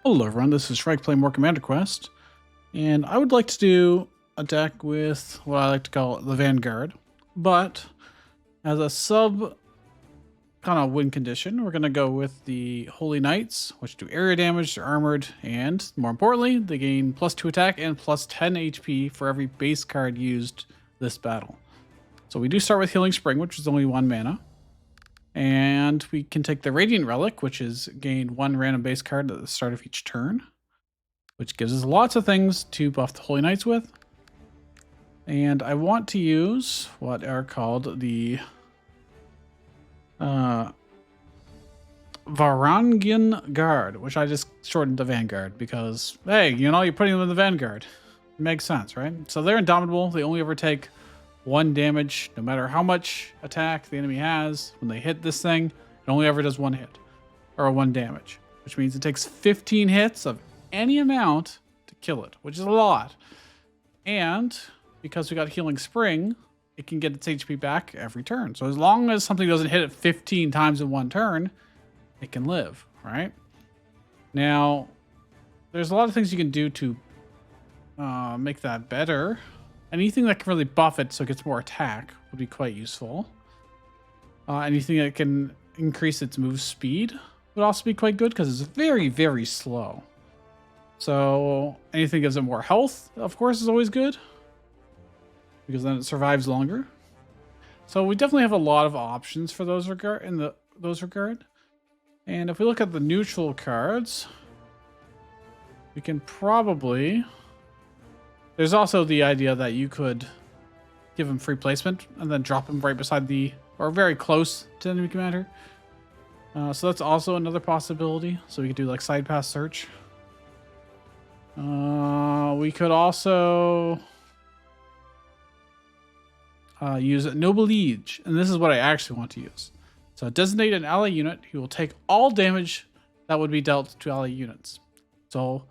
Hello everyone, this is Shrike playing more Commander Quest, and I would like to do a deck with what I like to call the Vanguard, but as a sub kind of win condition, we're going to go with the Holy Knights, which do area damage, they're armored, and more importantly, they gain +2 attack and +10 HP for every base card used this battle. So we do start with Healing Spring, which is only 1 mana. And we can take the Radiant Relic, which is gain 1 random base card at the start of each turn, which gives us lots of things to buff the Holy Knights with. And I want to use what are called the Varangian Guard, which I just shortened to Vanguard because, hey, you know, you're putting them in the Vanguard. It makes sense, right? So they're indomitable. They only ever take 1 damage, no matter how much attack the enemy has. When they hit this thing, it only ever does 1 hit, or 1 damage, which means it takes 15 hits of any amount to kill it, which is a lot. And because we got Healing Spring, it can get its HP back every turn. So as long as something doesn't hit it 15 times in 1 turn, it can live, right? Now, there's a lot of things you can do to make that better. Anything that can really buff it so it gets more attack would be quite useful. Anything that can increase its move speed would also be quite good because it's very, very slow. So anything that gives it more health, of course, is always good because then it survives longer. So we definitely have a lot of options for those regard. And if we look at the neutral cards, we can probably... There's also the idea that you could give him free placement and then drop him right beside or very close to the enemy commander. So that's also another possibility. So we could do like side pass search. We could also use Noble Liege, and this is what I actually want to use. So designate an ally unit who will take all damage that would be dealt to ally units. So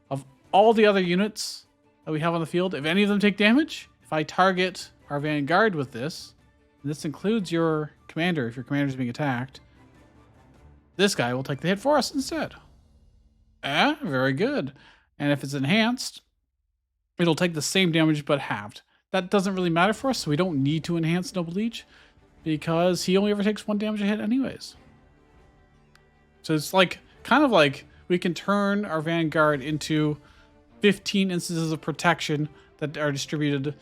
of all the other units that we have on the field, if any of them take damage, if I target our Vanguard with this, and this includes your commander, if your commander is being attacked, this guy will take the hit for us instead. Very good. And if it's enhanced, it'll take the same damage but halved. That doesn't really matter for us, so we don't need to enhance Noble Liege because he only ever takes 1 damage a hit anyways. So it's like kind of like we can turn our Vanguard into 15 instances of protection that are distributed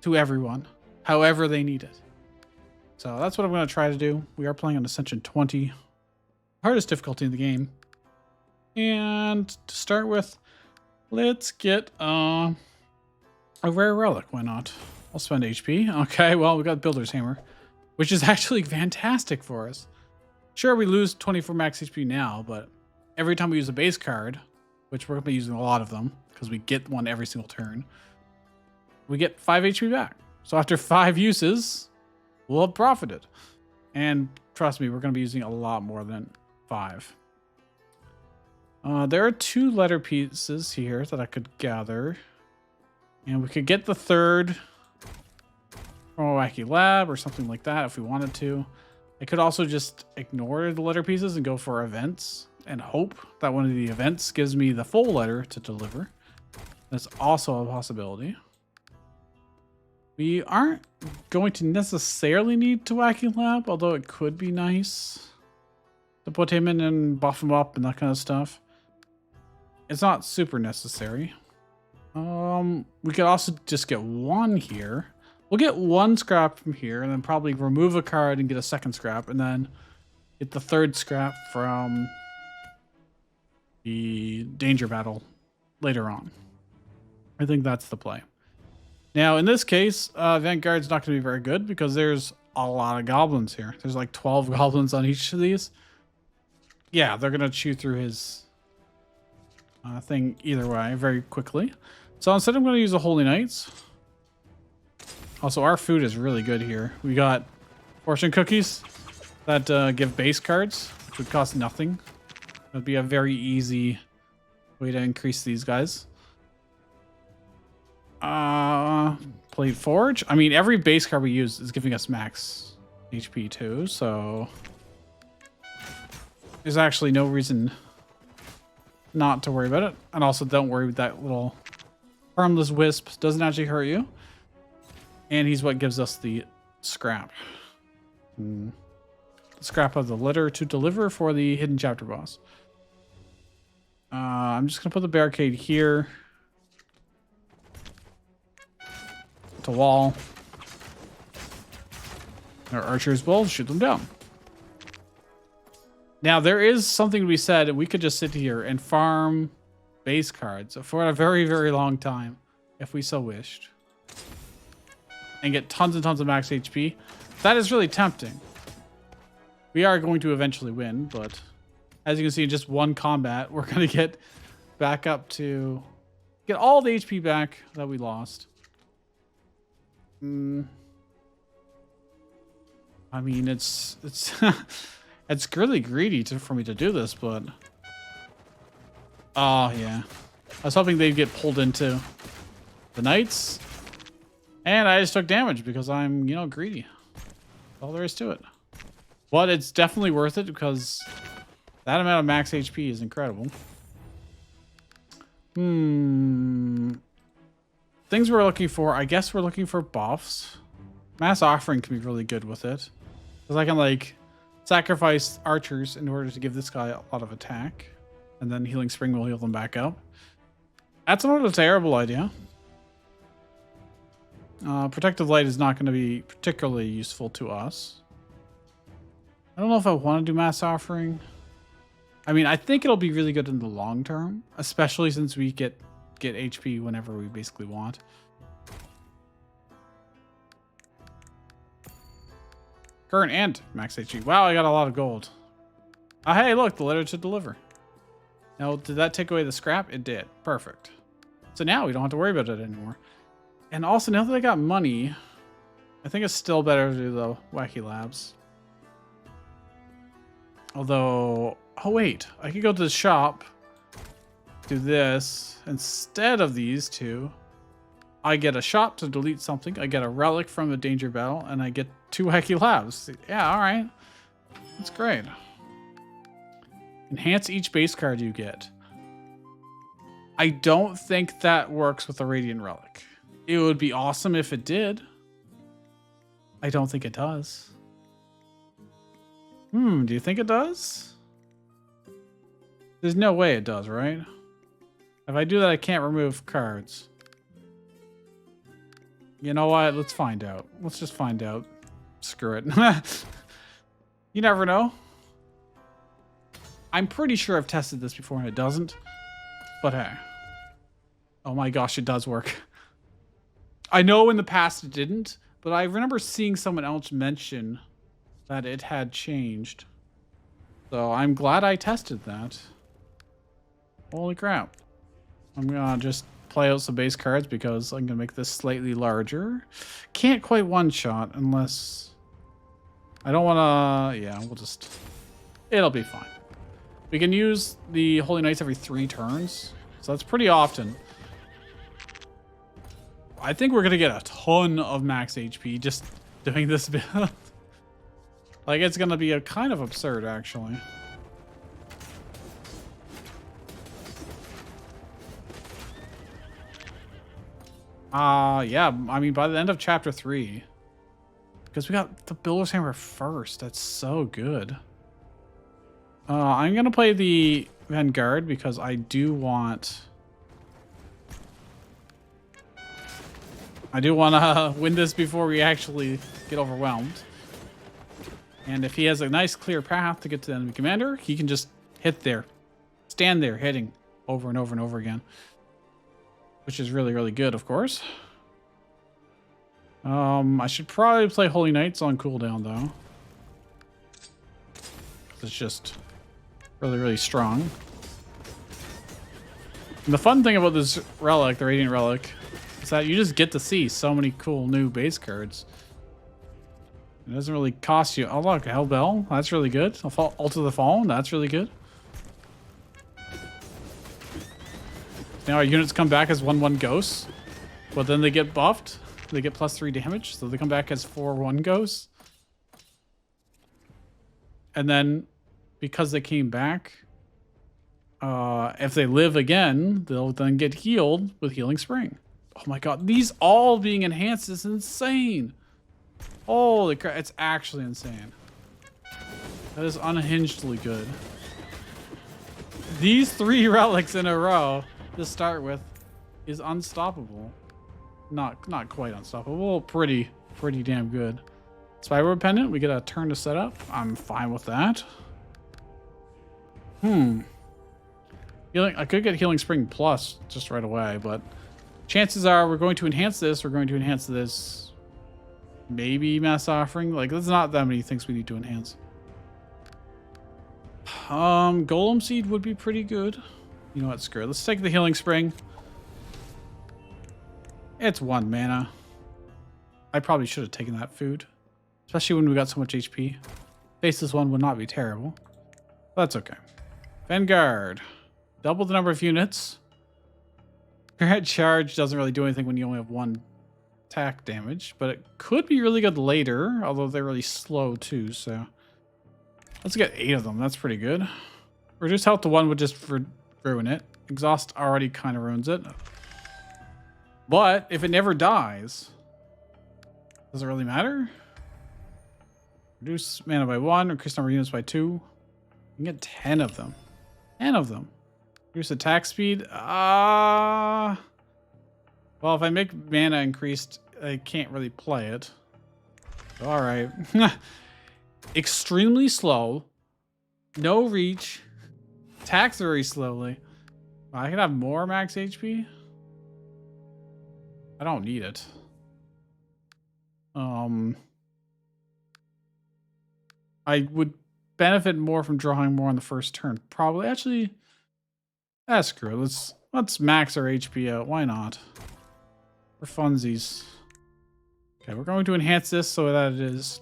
to everyone, however they need it. So that's what I'm going to try to do. We are playing on Ascension 20, hardest difficulty in the game. And to start with, let's get a rare relic. Why not? I'll spend HP. Okay, well, we got Builder's Hammer, which is actually fantastic for us. Sure, we lose 24 max HP now, but every time we use a base card, which we're going to be using a lot of them because we get one every single turn, we get 5 HP back. So after 5 uses, we'll have profited. And trust me, we're going to be using a lot more than 5. There are 2 letter pieces here that I could gather. And we could get the 3rd from a wacky lab or something like that if we wanted to. I could also just ignore the letter pieces and go for events and hope that one of the events gives me the full letter to deliver. That's also a possibility. We aren't going to necessarily need to Wacky Lab, although it could be nice to put him in and buff him up and that kind of stuff. It's not super necessary. We could also just get 1 here. We'll get 1 scrap from here and then probably remove a card and get a 2nd scrap and then get the 3rd scrap from the danger battle later on. I think that's the play. Now, in this case, Vanguard's not going to be very good because there's a lot of goblins here. There's like 12 goblins on each of these. Yeah, they're going to chew through his thing either way very quickly. So instead, I'm going to use the Holy Knights. Also, our food is really good here. We got fortune cookies that give base cards, which would cost nothing. It would be a very easy way to increase these guys. Plate Forge. I mean, every base card we use is giving us max HP too, so there's actually no reason not to worry about it. And also don't worry with that little harmless wisp. Doesn't actually hurt you. And he's what gives us the scrap. The scrap of the letter to deliver for the hidden chapter boss. I'm just going to put the barricade here. To wall. Our archers will shoot them down. Now, there is something to be said. We could just sit here and farm base cards for a very, very long time, if we so wished. And get tons and tons of max HP. That is really tempting. We are going to eventually win, but as you can see in just one combat, we're going to get back up to... Get all the HP back that we lost. I mean, it's it's really greedy for me to do this, but oh yeah, I was hoping they'd get pulled into the knights, and I just took damage because I'm, you know, greedy. That's all there is to it. But it's definitely worth it because that amount of max HP is incredible. Things we're looking for, I guess we're looking for buffs. Mass offering can be really good with it. Because I can, like, sacrifice archers in order to give this guy a lot of attack. And then healing spring will heal them back up. That's not a terrible idea. Protective light is not going to be particularly useful to us. I don't know if I want to do mass offering. I mean, I think it'll be really good in the long term. Especially since we get HP whenever we basically want. Current and max HP. Wow, I got a lot of gold. Hey, look, the letter to deliver. Now, did that take away the scrap? It did. Perfect. So now we don't have to worry about it anymore. And also, now that I got money, I think it's still better to do the wacky labs. Although, oh wait, I could go to the shop, do this. Instead of these two, I get a shop to delete something, I get a relic from a danger battle, and I get 2 wacky labs. Yeah, alright. That's great. Enhance each base card you get. I don't think that works with a Radiant Relic. It would be awesome if it did. I don't think it does. Do you think it does? There's no way it does, right? If I do that, I can't remove cards. You know what? Let's find out. Let's just find out. Screw it. You never know. I'm pretty sure I've tested this before and it doesn't. But hey. Oh my gosh, it does work. I know in the past it didn't, but I remember seeing someone else mention that it had changed. So I'm glad I tested that. Holy crap. I'm gonna just play out some base cards because I'm gonna make this slightly larger. Can't quite one-shot unless... I don't wanna... Yeah, we'll just... It'll be fine. We can use the Holy Knights every 3 turns. So that's pretty often. I think we're gonna get a ton of max HP just doing this build. Like, it's gonna be a kind of absurd, actually. Yeah, I mean, by the end of chapter 3, because we got the Builder's Hammer first. That's so good. I'm gonna play the Vanguard because I do want to win this before we actually get overwhelmed. And if he has a nice clear path to get to the enemy commander, he can just hit there, stand there hitting over and over and over again. Which is really, really good, of course. I should probably play Holy Knights on cooldown, though. It's just really, really strong. And the fun thing about this relic, the Radiant Relic, is that you just get to see so many cool new base cards. It doesn't really cost you. Oh, look, Hellbell. That's really good. Altar the Fallen. That's really good. Now our units come back as 1/1 ghosts, but then they get buffed. They get +3 damage, so they come back as 4/1 ghosts. And then, because they came back, If they live again, they'll then get healed with Healing Spring. Oh my god, these all being enhanced is insane. Holy crap, it's actually insane. That is unhingedly good. These 3 relics in a row to start with is unstoppable. Not quite unstoppable, pretty damn good. Spyro pendant, we get a turn to set up. I'm fine with that. Healing, I could get Healing Spring Plus just right away, but chances are we're going to enhance this. We're going to enhance this. Maybe Mass Offering. Like, there's not that many things we need to enhance. Golem Seed would be pretty good. You know what? Screw it. Let's take the Healing Spring. It's 1 mana. I probably should have taken that food. Especially when we got so much HP. Faceless 1 would not be terrible. That's okay. Vanguard. Double the number of units. Current charge doesn't really do anything when you only have 1 attack damage. But it could be really good later. Although they're really slow too, so... Let's get 8 of them. That's pretty good. Reduce health to 1 would just ruin it. Exhaust already kind of ruins it. But if it never dies... Does it really matter? Reduce mana by 1, increase number of units by 2. You can get 10 of them. 10 of them. Reduce attack speed. Well, if I make mana increased, I can't really play it. All right. Extremely slow. No reach. Attacks very slowly. I can have more max HP. I don't need it. I would benefit more from drawing more on the first turn. Probably. Actually, screw it. Let's max our HP out. Why not? For funsies. Okay, we're going to enhance this so that it is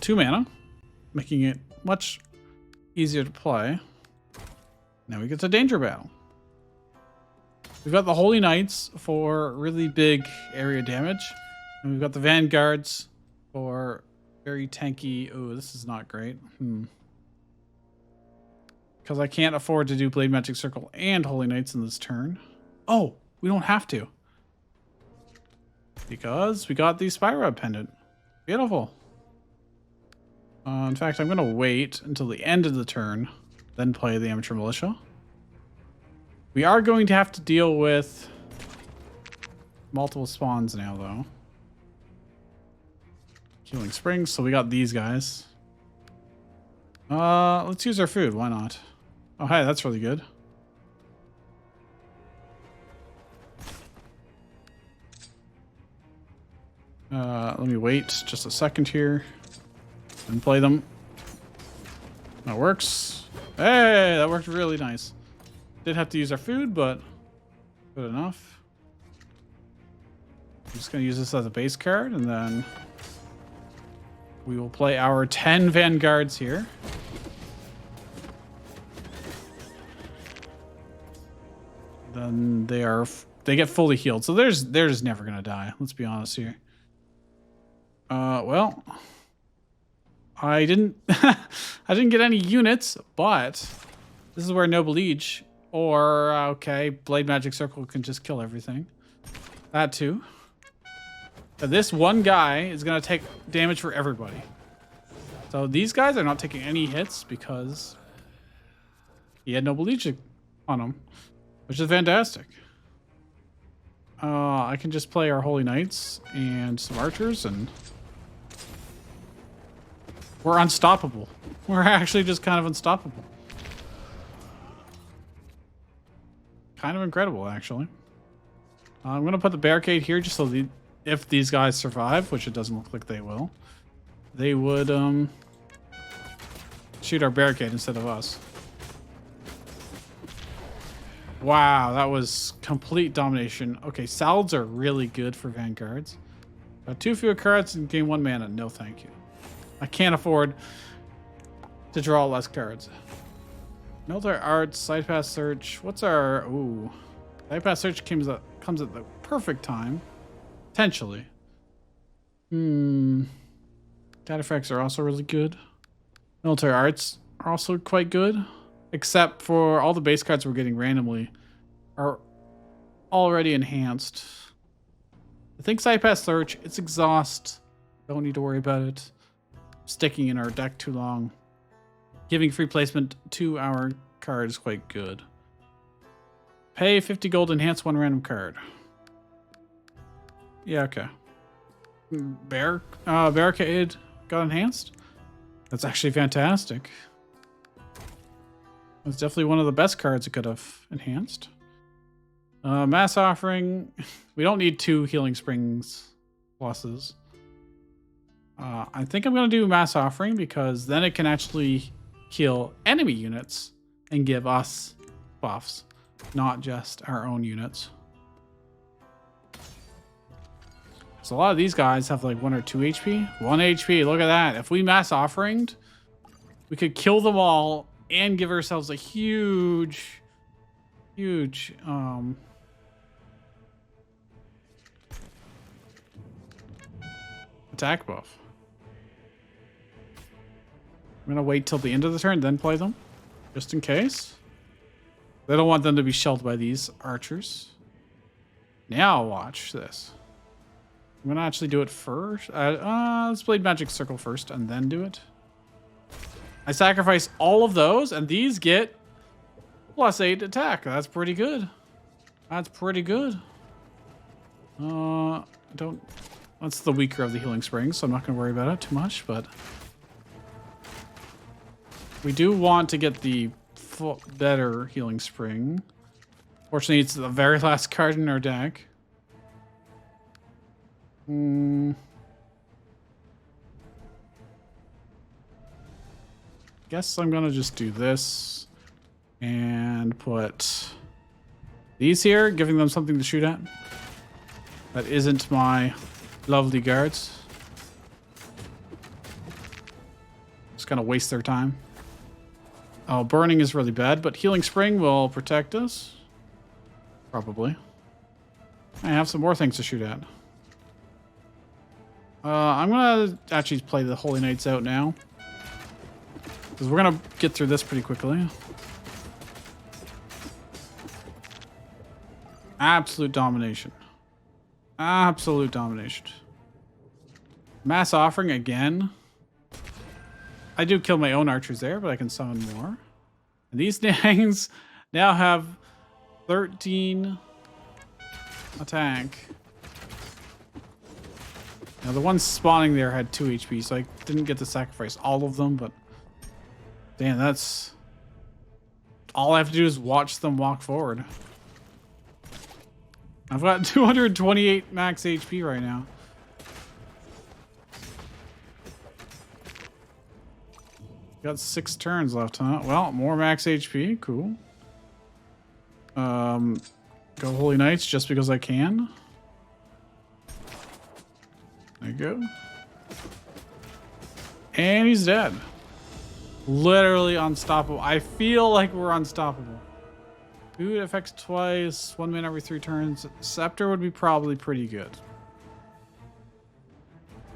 2 mana, making it much easier to play. Now we get to Danger Battle. We've got the Holy Knights for really big area damage. And we've got the Vanguards for very tanky... Oh, this is not great. Because I can't afford to do Blade Magic Circle and Holy Knights in this turn. Oh, we don't have to. Because we got the Spyro pendant. Beautiful. In fact, I'm going to wait until the end of the turn, then play the Amateur Militia. We are going to have to deal with multiple spawns now, though. Healing Springs, so we got these guys. Let's use our food. Why not? Oh, hey, that's really good. Let me wait just a second here and play them. That works. Hey, that worked really nice. Did have to use our food, but good enough. I'm just going to use this as a base card, and then we will play our 10 Vanguards here. Then they get fully healed, so they're just never going to die. Let's be honest here. Well, I didn't get any units, but this is where Noble Liege or okay, Blade Magic Circle can just kill everything. That too. But this one guy is gonna take damage for everybody. So these guys are not taking any hits because he had Noble Liege on him, which is fantastic. I can just play our Holy Knights and some archers and we're unstoppable. We're actually just kind of unstoppable. Kind of incredible, actually. I'm going to put the barricade here just so if these guys survive, which it doesn't look like they will, they would shoot our barricade instead of us. Wow, that was complete domination. Okay, salads are really good for Vanguards. Got 2 fewer cards and gain 1 mana. No, thank you. I can't afford to draw less cards. Military Arts, Side Pass Search. What's our... Ooh. Side Pass Search comes at the perfect time. Potentially. Data effects are also really good. Military Arts are also quite good. except for all the base cards we're getting randomly are already enhanced. I think Sidepath Search, it's exhaust. Don't need to worry about it sticking in our deck too long. Giving free placement to our card is quite good. Pay 50 gold, enhance one random card. Yeah, okay. Barricade got enhanced. That's actually fantastic. That's definitely one of the best cards it could have enhanced. Mass Offering. We don't need 2 Healing Springs pluses. I think I'm going to do Mass Offering because then it can actually kill enemy units and give us buffs, not just our own units. So a lot of these guys have like 1 or 2 HP. 1 HP, look at that. If we Mass Offeringed, we could kill them all and give ourselves a huge attack buff. I'm gonna wait till the end of the turn, then play them, just in case. I don't want them to be shelled by these archers. Now watch this. I'm gonna actually do it first. Let's Blade Magic Circle first, and then do it. I sacrifice all of those, and these get +8 attack. That's pretty good. That's pretty good. That's the weaker of the Healing Springs, so I'm not gonna worry about it too much, but we do want to get the better Healing Spring. Fortunately, it's the very last card in our deck. Guess I'm gonna just do this and put these here, giving them something to shoot at. That isn't my lovely guards. Just gonna waste their time. Oh, burning is really bad, but Healing Spring will protect us. Probably. I have some more things to shoot at. I'm gonna actually play the Holy Knights out now, because we're gonna get through this pretty quickly. Absolute domination. Absolute domination. Mass Offering again. I do kill my own archers there, but I can summon more. And these things now have 13 attack. Now the one spawning there had 2 HP, so I didn't get to sacrifice all of them, but damn, that's all I have to do is watch them walk forward. I've got 228 max HP right now. Got 6 turns left, huh? Well, more max HP. Cool. Go Holy Knights just because I can. There you go. And he's dead. Literally unstoppable. I feel like we're unstoppable. Food affects twice, 1 man every 3 turns. Scepter would be probably pretty good.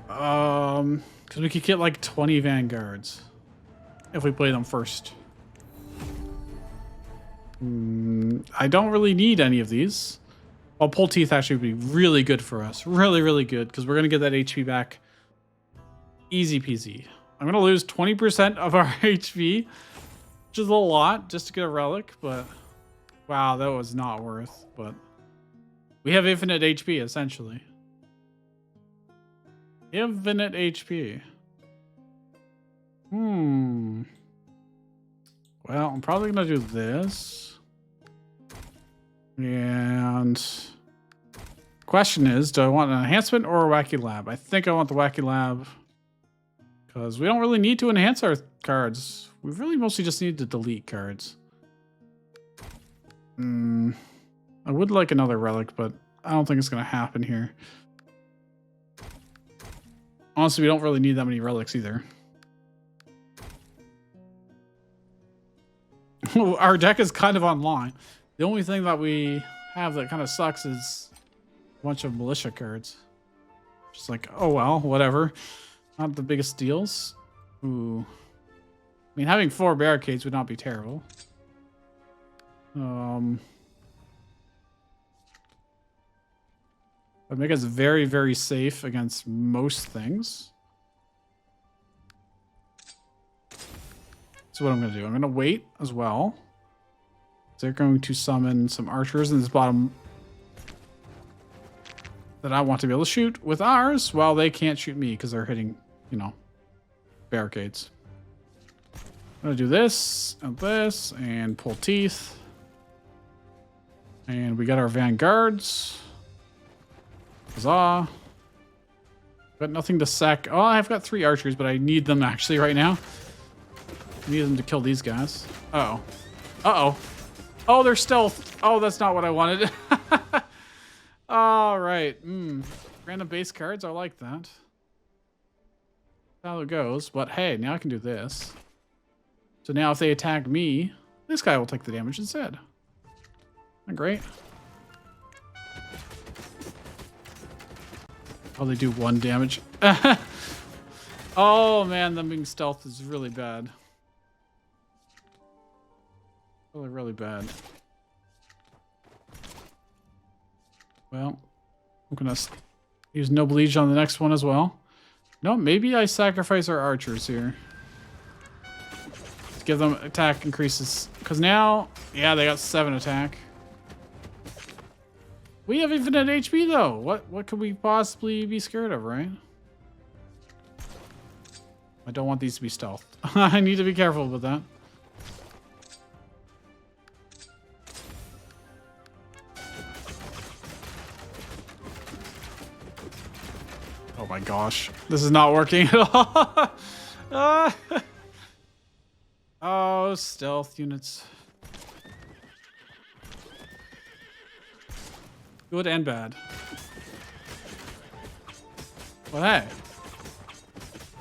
Because we could get like 20 vanguards if we play them first. I don't really need any of these. Well, Pull Teeth actually would be really good for us. Really, really good, because we're going to get that HP back easy peasy. I'm going to lose 20% of our HP, which is a lot just to get a relic, but wow, that was not worth. But we have infinite HP, essentially. Infinite HP. Well, I'm probably going to do this. And question is, do I want an enhancement or a wacky lab? I think I want the wacky lab, because we don't really need to enhance our cards. We really mostly just need to delete cards. I would like another relic, but I don't think it's going to happen here. Honestly, we don't really need that many relics either. Our deck is kind of online. The only thing that we have that kind of sucks is a bunch of militia cards. Just like, oh well, whatever. Not the biggest deals. Ooh. mean, having 4 barricades would not be terrible. Would make us very, very safe against most things. So what I'm going to do, I'm going to wait as well. They're going to summon some archers in this bottom that I want to be able to shoot with ours while they can't shoot me because they're hitting, you know, barricades. I'm going to do this and pull teeth. And we got our vanguards. Huzzah. Got nothing to sack. Oh, I've got 3 archers, but I need them actually right now. I need them to kill these guys. Uh-oh. Uh-oh. Oh, they're stealth. Oh, that's not what I wanted. All right. Random base cards. I like that. That's how it goes. But hey, now I can do this. So now if they attack me, this guy will take the damage instead. Isn't that great? Oh, they do 1 damage. Oh, man, them being stealth is really bad. Really, really bad. Well, I'm going to use Noble Liege on the next one as well. No, maybe I sacrifice our archers here. Let's give them attack increases. Because now, yeah, they got 7 attack. We have infinite HP though. What could we possibly be scared of, right? I don't want these to be stealth. I need to be careful with that. Oh my gosh. This is not working at all. Oh, stealth units. Good and bad. Well, hey.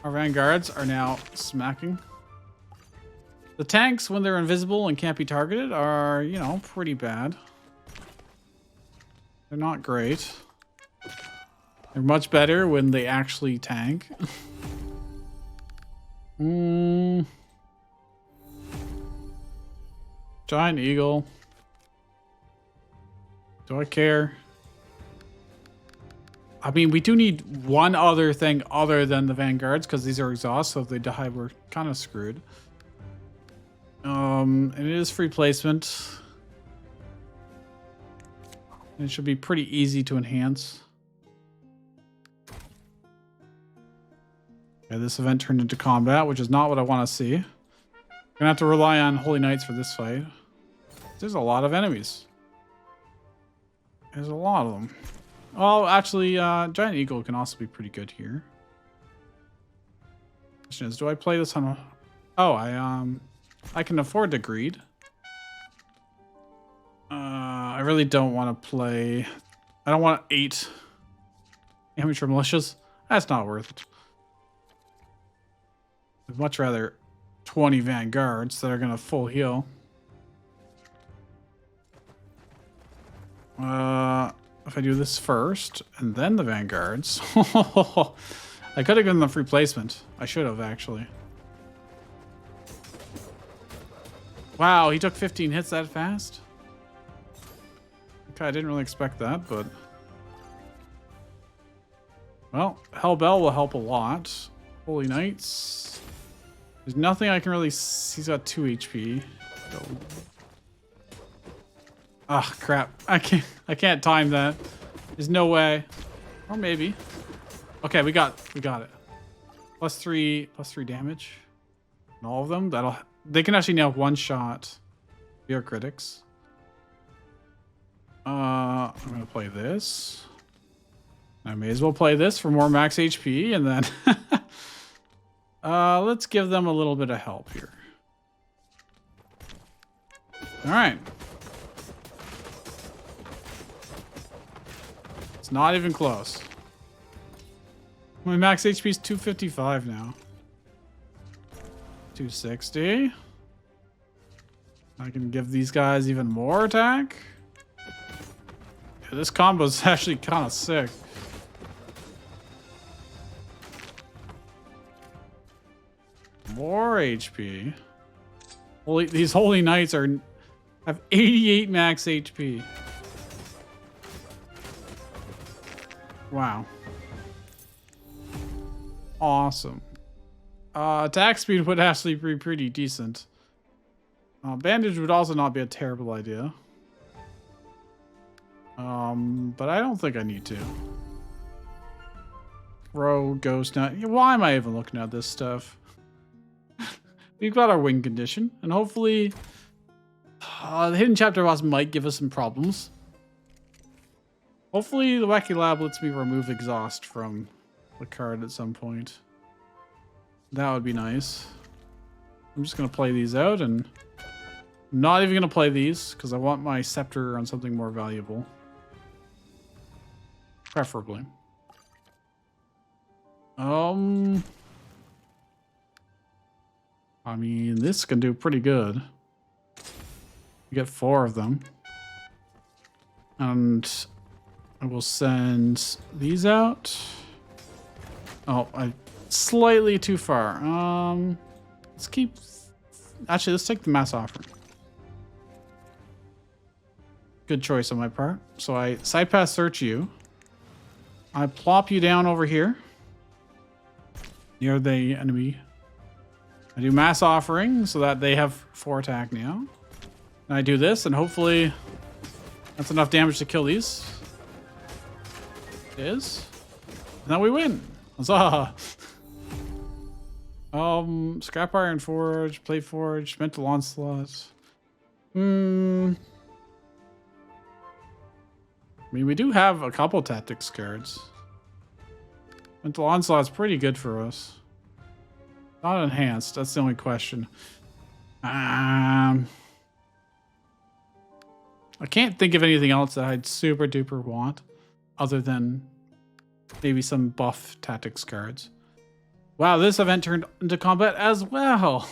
Our vanguards are now smacking. The tanks, when they're invisible and can't be targeted, are, you know, pretty bad. They're not great. They're much better when they actually tank. Giant eagle. Do I care? I mean, we do need one other thing other than the vanguards because these are exhaust, so if they die, we're kind of screwed. And it is free placement. And it should be pretty easy to enhance. Okay, this event turned into combat, which is not what I want to see. Gonna have to rely on Holy Knights for this fight. There's a lot of enemies. There's a lot of them. Oh, actually, Giant Eagle can also be pretty good here. Question is, do I play this on a... Oh, I can afford to greed. I really don't want to play... I don't want 8 amateur militias. That's not worth it. I'd much rather 20 vanguards that are going to full heal. If I do this first and then the vanguards, I could have given them free placement. I should have actually. Wow, he took 15 hits that fast. Okay, I didn't really expect that, but well, Hellbell will help a lot. Holy Knights. There's nothing I can really. He's got 2 HP. Ah, crap. I can't time that. There's no way. Or maybe. Okay, we got it. +3 damage. And all of them. They can actually now one-shot your critics. I'm gonna play this. I may as well play this for more max HP, and then let's give them a little bit of help here. Alright. Not even close. My max HP is 255 now. 260. I can give these guys even more attack. Yeah, this combo is actually kind of sick. 4 HP. These holy knights have 88 max HP. Wow. Awesome. Attack speed would actually be pretty decent. Bandage would also not be a terrible idea. But I don't think I need to. Throw, ghost. Now, why am I even looking at this stuff? We've got our wing condition, and hopefully the hidden chapter boss might give us some problems. Hopefully the wacky lab lets me remove exhaust from the card at some point. That would be nice. I'm just going to play these out, and I'm not even going to play these because I want my scepter on something more valuable. Preferably. I mean, this can do pretty good. You get 4 of them. And I will send these out. Oh, slightly too far. Let's keep... Actually, let's take the mass offering. Good choice on my part. So I side pass search you. I plop you down over here. Near the enemy. I do mass offering so that they have 4 attack now. And I do this, and hopefully that's enough damage to kill these. It is. And then we win. Huzzah! Scrap iron forge, plate forge, mental onslaught. I mean, we do have a couple tactics cards. Mental onslaught's pretty good for us. Not enhanced. That's the only question. I can't think of anything else that I'd super duper want, other than maybe some buff tactics cards. Wow, this event turned into combat as well.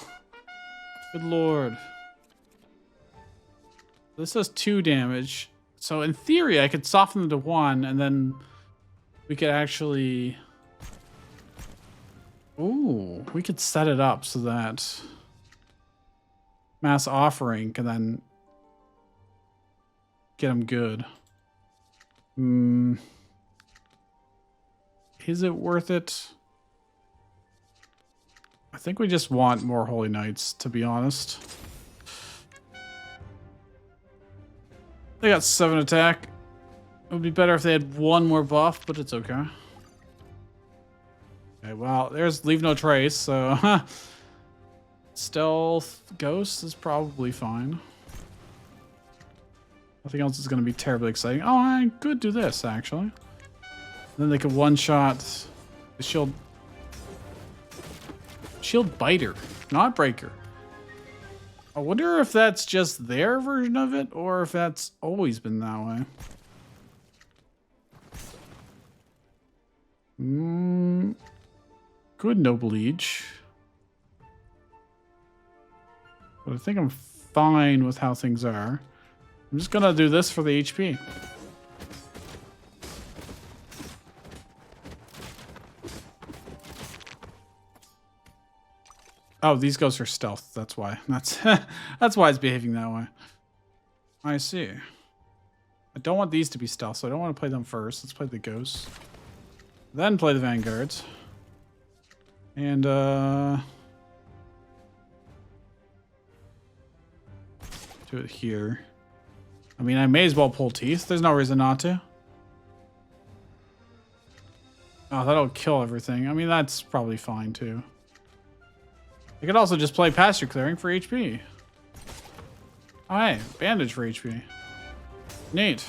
Good lord. This does 2 damage. So in theory, I could soften them to 1, and then we could actually... Ooh, we could set it up so that mass offering can then get them good. Is it worth it? I think we just want more Holy Knights, to be honest. They got 7 attack. It would be better if they had 1 more buff, but it's okay. Okay, well, there's Leave No Trace, so... Stealth Ghost is probably fine. Nothing else is going to be terribly exciting. Oh, I could do this, actually. Then they could one-shot the shield... Shield Biter, not Breaker. I wonder if that's just their version of it, or if that's always been that way. Good Noble Liege. But I think I'm fine with how things are. I'm just gonna do this for the HP. Oh, these ghosts are stealth. That's why. That's why it's behaving that way. I see. I don't want these to be stealth, so I don't want to play them first. Let's play the ghosts. Then play the vanguards. And do it here. I mean, I may as well pull teeth. There's no reason not to. Oh, that'll kill everything. I mean, that's probably fine too. I could also just play pasture clearing for HP. Oh, hey, bandage for HP. Neat.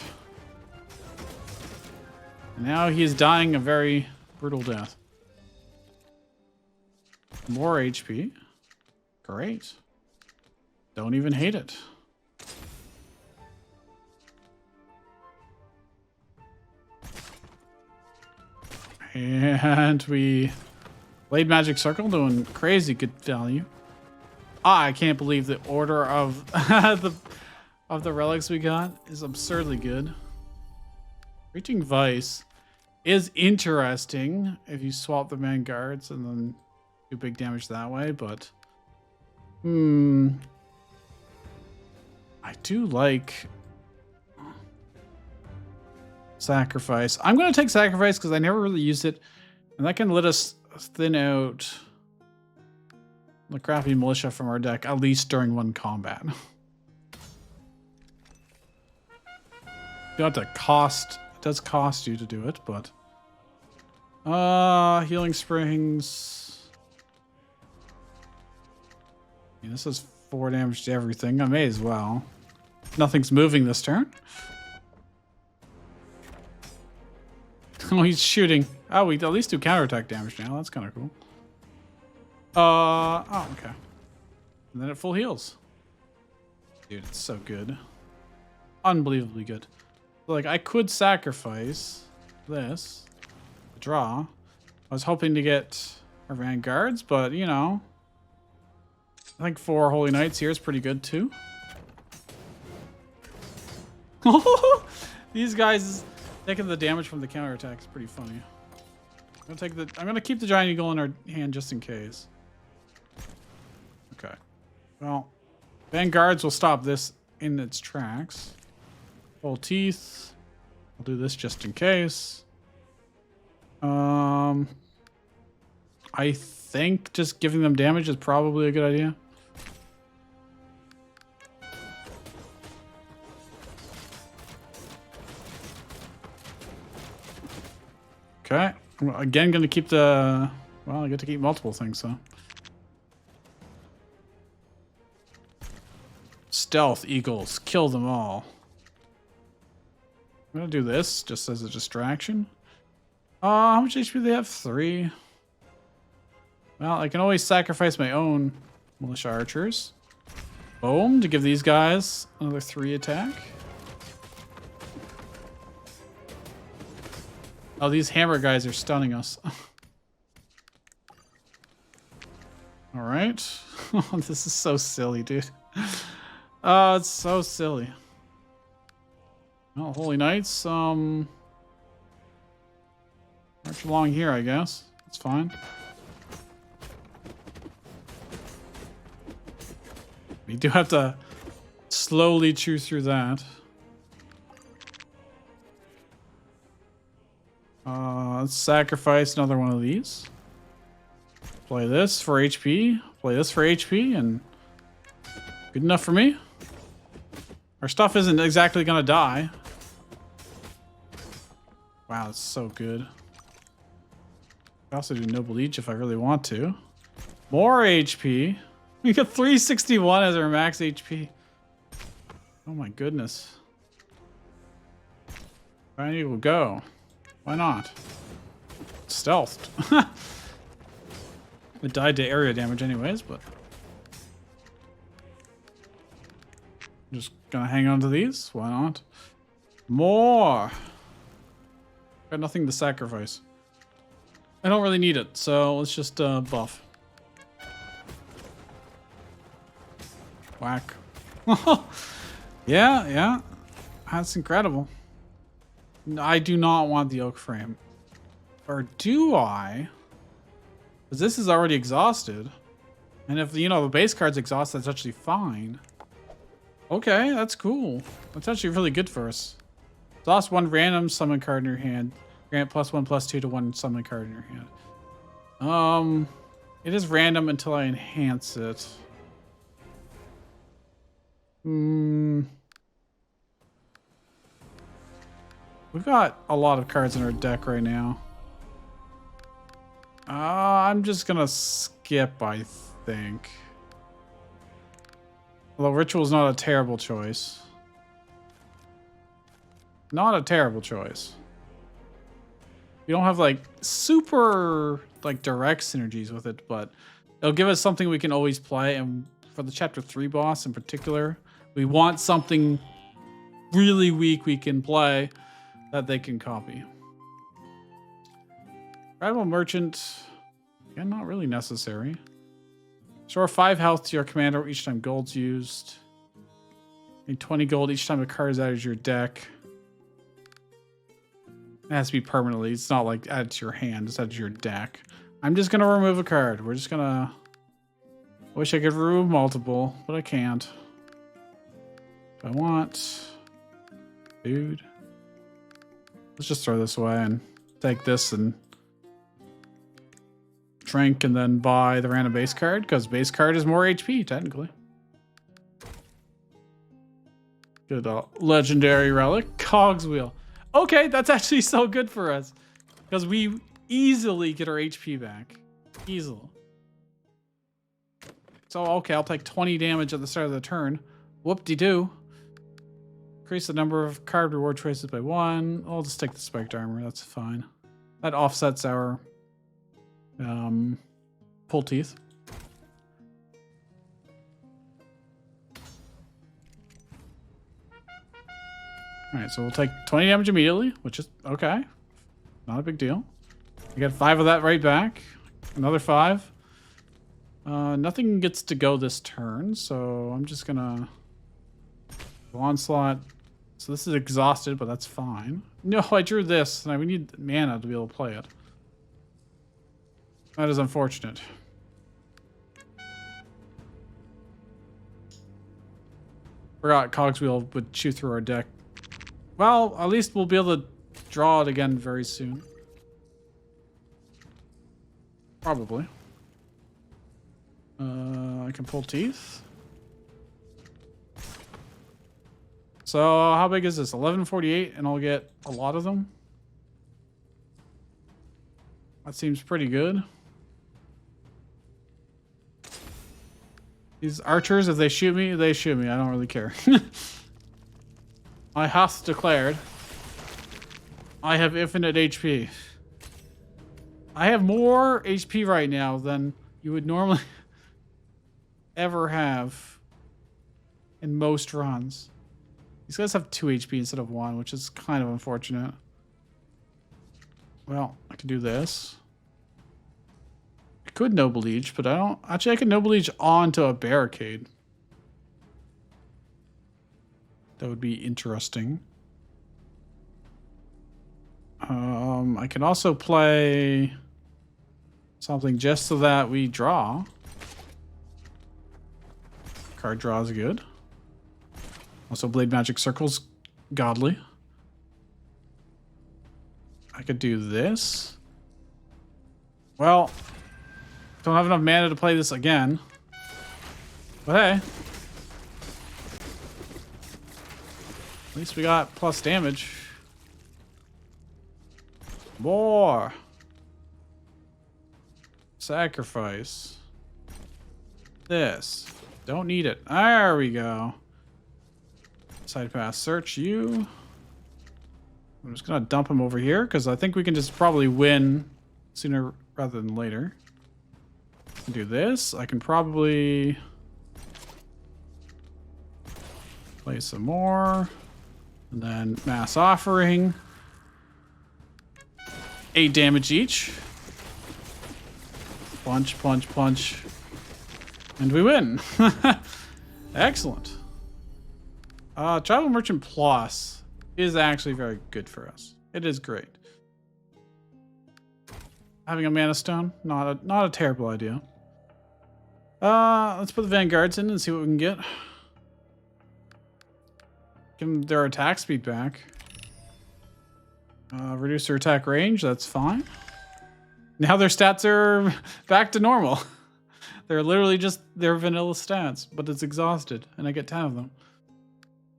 Now he is dying a very brutal death. More HP. Great. Don't even hate it. And we... Blade Magic Circle doing crazy good value. I can't believe the order of the relics we got is absurdly good. Reaching Vice is interesting if you swap the vanguards and then do big damage that way, but I do like sacrifice. I'm going to take sacrifice because I never really used it. And that can let us thin out the crappy militia from our deck, at least during one combat. You don't have to cost. It does cost you to do it, but healing springs. Yeah, this is 4 damage to everything. I may as well. Nothing's moving this turn. Oh, he's shooting. Oh, we at least do counterattack damage now. That's kind of cool. Oh, okay. And then it full heals. Dude, it's so good. Unbelievably good. Like, I could sacrifice this to draw. I was hoping to get our vanguards, but, you know, I think 4 Holy Knights here is pretty good, too. These guys taking the damage from the counterattack is pretty funny. I'm gonna keep the Giant Eagle in our hand just in case. Okay. Well, vanguards will stop this in its tracks. Full teeth. I'll do this just in case. I think just giving them damage is probably a good idea. Okay. I'm again going to keep the... Well, I get to keep multiple things, so. Stealth eagles. Kill them all. I'm going to do this just as a distraction. How much HP do they have? 3. Well, I can always sacrifice my own militia archers. Boom, to give these guys another 3 attack. Oh, these hammer guys are stunning us. All right. This is so silly, dude. Oh, it's so silly. Well, Holy Knights, march along here, I guess. It's fine. We do have to slowly chew through that. Let's sacrifice another one of these. Play this for HP. Play this for HP, and good enough for me. Our stuff isn't exactly gonna die. Wow, that's so good. I also do Noble Leech if I really want to. More HP. We got 361 as our max HP. Oh my goodness. I need to go. Why not? Stealthed. It died to area damage anyways, but I'm just gonna hang on to these. Why not? More. Got nothing to sacrifice. I don't really need it, so let's just buff. Whack. Yeah. That's incredible. I do not want the oak frame. Or do I? Because this is already exhausted. And if, you know, the base card's exhausted, that's actually fine. Okay, that's cool. That's actually really good for us. Exhaust 1 random summon card in your hand. Grant +1/+2 to 1 summon card in your hand. It is random until I enhance it. We've got a lot of cards in our deck right now. I'm just gonna skip, I think. Although Ritual is not a terrible choice. Not a terrible choice. We don't have like super like direct synergies with it, but it'll give us something we can always play. And for the chapter 3 boss in particular, we want something really weak we can play that they can copy. Rival Merchant, again, not really necessary. Restore 5 health to your commander each time gold's used. Need 20 gold each time a card is added to your deck. It has to be permanently. It's not like added to your hand. It's added to your deck. I'm just going to remove a card. We're just going to Wish I could remove multiple, but I can't. If I want food, let's just throw this away and take this and drink and then buy the random base card, because base card is more HP technically. Good legendary relic, Cog's wheel. Okay, that's actually so good for us because we easily get our HP back. Easily. So, okay, I'll take 20 damage at the start of the turn. Whoop-de-doo. Increase the number of card reward choices by 1. I'll just take the spiked armor. That's fine. That offsets our pull teeth. Alright, so we'll take 20 damage immediately, which is okay. Not a big deal. We get 5 of that right back. Another 5. Nothing gets to go this turn, so I'm just gonna onslaught. So this is exhausted, but that's fine. No, I drew this, and we need mana to be able to play it. That is unfortunate. Forgot Cogswheel would chew through our deck. Well, at least we'll be able to draw it again very soon. Probably. I can pull teeth. So how big is this? 1148, and I'll get a lot of them. That seems pretty good. These archers, if they shoot me, they shoot me. I don't really care. My house declared. I have infinite HP. I have more HP right now than you would normally ever have in most runs. These guys have 2 HP instead of 1, which is kind of unfortunate. Well, I can do this. I could Noble Leech, but I don't... Actually, I can Noble Leech onto a barricade. That would be interesting. I can also play something just so that we draw. Card draw is good. Also, Blade Magic Circle's godly. I could do this. Well, don't have enough mana to play this again. But hey. At least we got plus damage. More. Sacrifice. This. Don't need it. There we go. Side pass. Search you. I'm just going to dump him over here because I think we can just probably win sooner rather than later. I can do this. I can probably play some more. And then mass offering. 8 damage each. Punch, punch, punch. And we win. Excellent. Tribal Merchant Plus is actually very good for us. It is great. Having a Mana Stone, not a terrible idea. Let's put the Vanguards in and see what we can get. Give them their attack speed back. Reduce their attack range, that's fine. Now their stats are back to normal. They're literally just their vanilla stats, but it's exhausted, and I get 10 of them.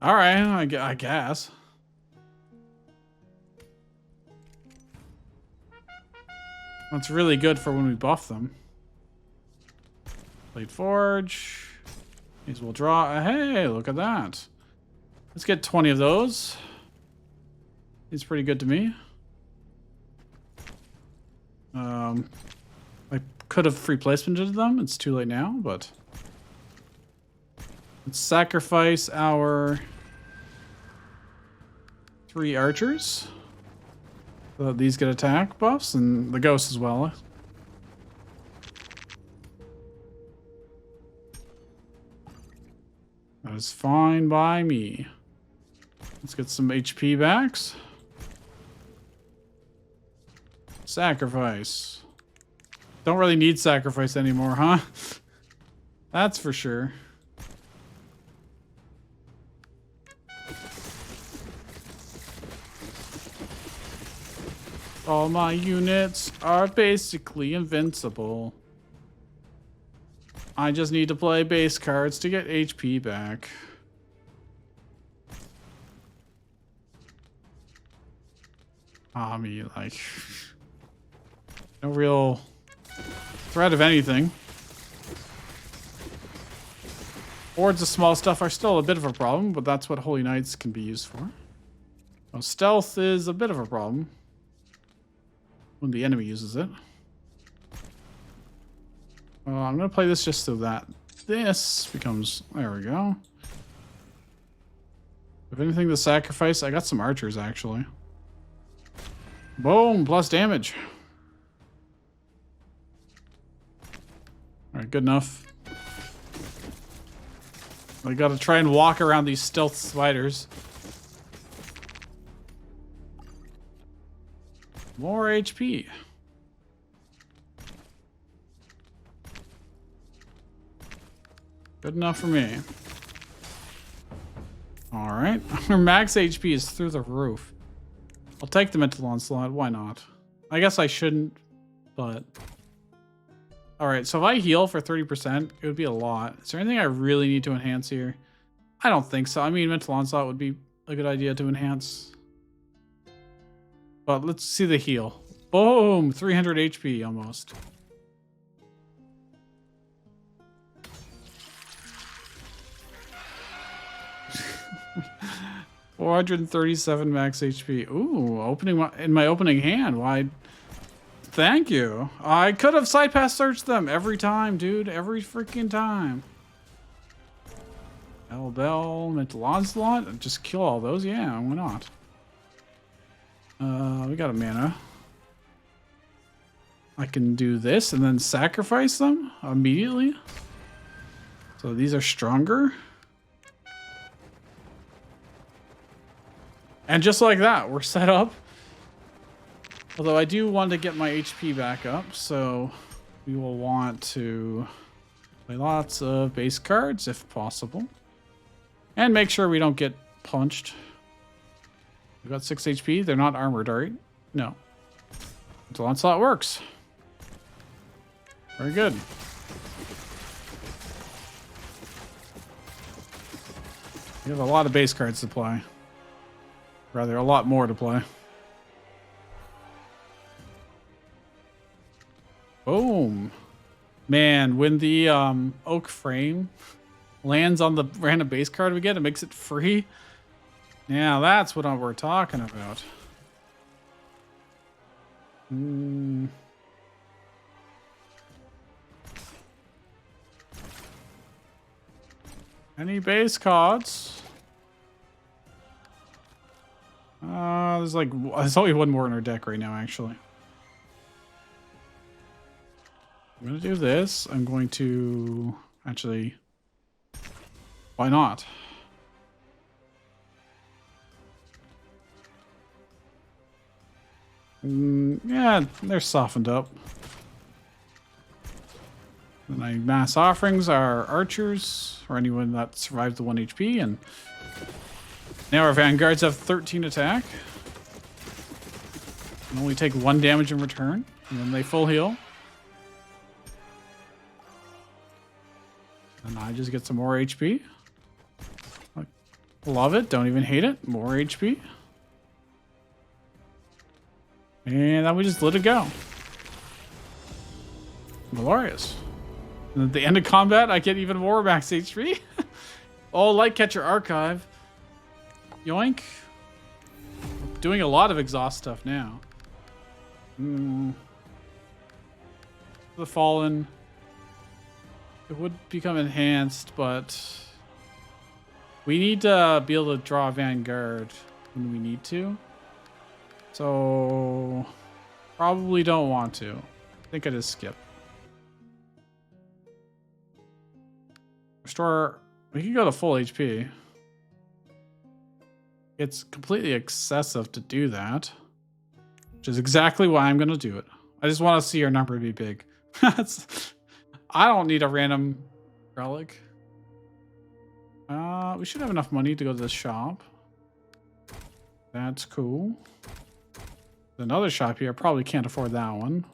Alright, I guess. That's really good for when we buff them. Blade Forge. These will draw. Hey, look at that. Let's get 20 of those. It's pretty good to me. I could have free placemented them. It's too late now, but let's sacrifice our 3 archers so that these get attack buffs and the ghosts as well. That is fine by me. Let's get some HP backs. Sacrifice. Don't really need sacrifice anymore, huh? That's for sure. All my units are basically invincible. I just need to play base cards to get HP back. I mean, like, no real threat of anything. Hordes of small stuff are still a bit of a problem, but that's what Holy Knights can be used for. Well, stealth is a bit of a problem when the enemy uses it. I'm going to play this just so that this becomes... There we go. If anything to sacrifice, I got some archers, actually. Boom, plus damage. Alright, good enough. I gotta try and walk around these stealth spiders. More HP. Good enough for me. Alright, our max HP is through the roof. I'll take the mental onslaught, why not? I guess I shouldn't, but... Alright, so if I heal for 30%, it would be a lot. Is there anything I really need to enhance here? I don't think so. I mean, mental onslaught would be a good idea to enhance. But let's see the heal. Boom! 300 HP almost. $437 max HP. Ooh, in my opening hand. Why? Thank you. I could have side pass searched them every time, dude. Every freaking time. Bell, mental onslaught. Just kill all those. Yeah, why not? We got a mana. I can do this and then sacrifice them immediately. So these are stronger. And just like that, we're set up. Although I do want to get my HP back up, so we will want to play lots of base cards if possible. And make sure we don't get punched. We've got 6 HP. They're not armored, right? No. Until onslaught works. Very good. We have a lot of base cards to play. Rather, a lot more to play. Boom. Man, when the oak frame lands on the random base card we get, it makes it free. Yeah, that's what we're talking about. Any base cards? There's only one more in our deck right now, actually. I'm going to do this. I'm going to... Actually... Why not? Yeah, they're softened up. And my mass offerings are archers, or anyone that survived the 1 HP, and now our vanguards have 13 attack. And only take 1 damage in return, and then they full heal. And I just get some more HP. I love it, don't even hate it. More HP. And then we just let it go. Glorious. And at the end of combat, I get even more max HP. Oh, Lightcatcher Archive. Yoink. Doing a lot of exhaust stuff now. The Fallen. It would become enhanced, but we need to be able to draw a Vanguard when we need to. So probably don't want to. I think I just skip. Restore. We can go to full HP. It's completely excessive to do that, which is exactly why I'm going to do it. I just want to see our number be big. I don't need a random relic. We should have enough money to go to the shop. That's cool. There's another shop here. I probably can't afford that one.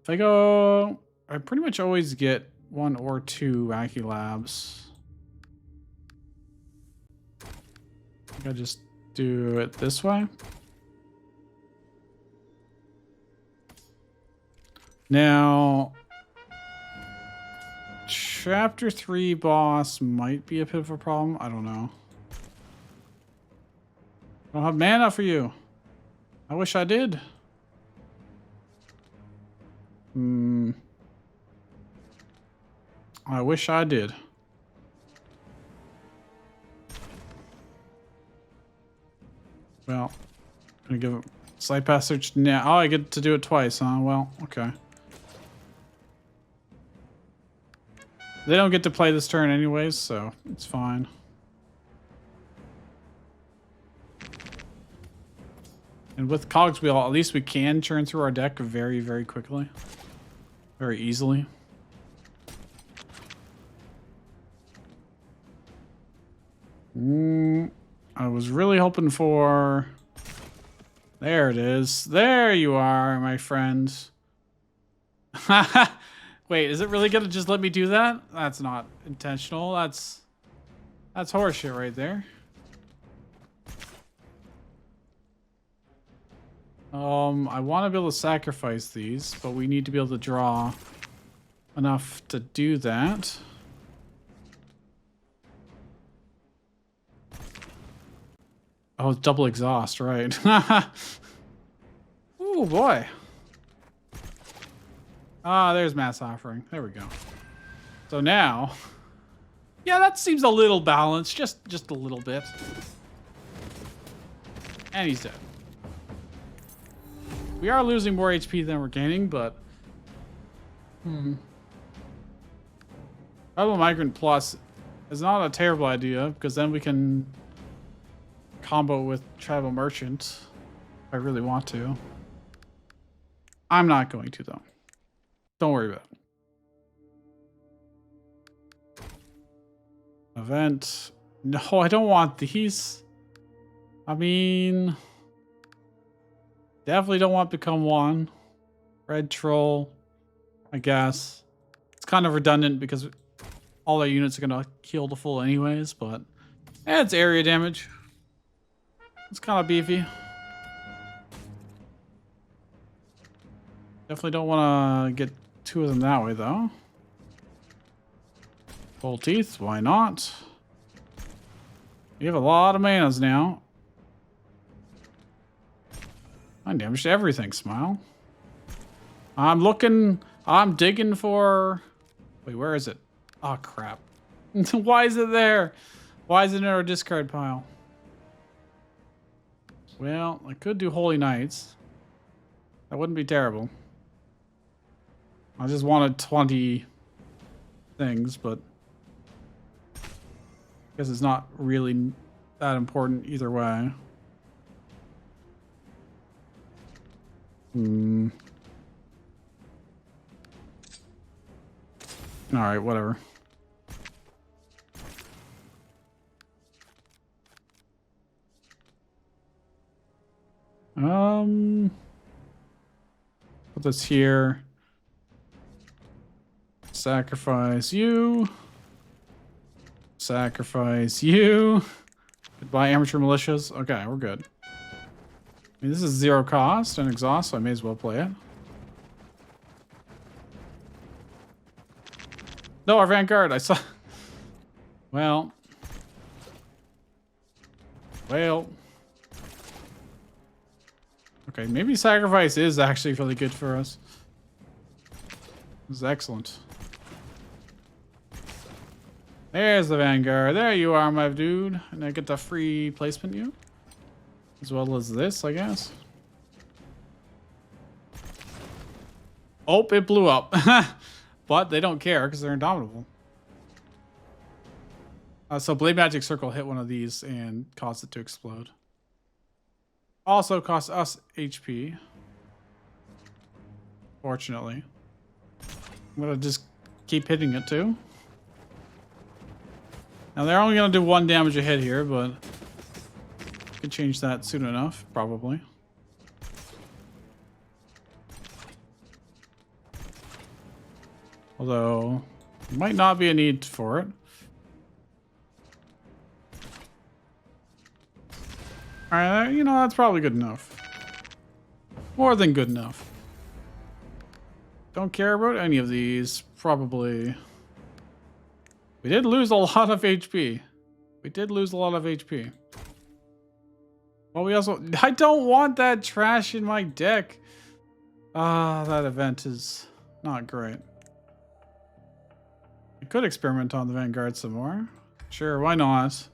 If I go... I pretty much always get 1 or 2 Wacky Labs. I think I just do it this way. Now... Chapter 3 boss might be a bit of a problem. I don't know. I don't have mana for you. I wish I did. I wish I did. Well, I'm gonna give it slight passage now. Oh, I get to do it twice, huh? Well, okay. They don't get to play this turn anyways, so it's fine. And with Cog's Wheel, at least we can churn through our deck very, very quickly. Very easily. I was really hoping for... There it is. There you are, my friends. Wait, is it really gonna just let me do that? That's not intentional. That's horseshit right there. I want to be able to sacrifice these, but we need to be able to draw enough to do that. Oh, it's double exhaust, right. Oh boy. Ah, there's mass offering. There we go. So now, yeah, that seems a little balanced, just a little bit. And he's dead. We are losing more HP than we're gaining, but Tribal Migrant Plus is not a terrible idea, because then we can combo with Tribal Merchant if I really want to. I'm not going to, though. Don't worry about it. Event. No, I don't want these. I mean... Definitely don't want Become One. Red Troll, I guess. It's kind of redundant because all our units are going to heal the full anyways, but it's area damage. It's kind of beefy. Definitely don't want to get 2 of them that way, though. Full Teeth, why not? You have a lot of manas now. I damaged everything, Smile. I'm digging for... Wait, where is it? Oh, crap. Why is it there? Why is it in our discard pile? Well, I could do Holy Knights. That wouldn't be terrible. I just wanted 20 things, but... I guess it's not really that important either way. Alright, whatever. Put this here. Sacrifice you. Sacrifice you. Goodbye, amateur militias. Okay, we're good. I mean, this is 0 cost and exhaust, so I may as well play it. No, our vanguard. I saw. Well. Okay, maybe sacrifice is actually really good for us. This is excellent. There's the vanguard. There you are, my dude. And I get the free placement you. As well as this, I guess. Oh, it blew up. But they don't care because they're indomitable. So Blade Magic Circle hit one of these and caused it to explode. Also cost us HP. Fortunately. I'm going to just keep hitting it too. Now they're only gonna do 1 damage a hit here, but I can change that soon enough, probably. Although, there might not be a need for it. Alright, you know, that's probably good enough. More than good enough. Don't care about any of these, probably. We did lose a lot of HP. We did lose a lot of HP. Well, we also... I don't want that trash in my deck. Ah, that event is not great. I could experiment on the vanguard some more. Sure, why not?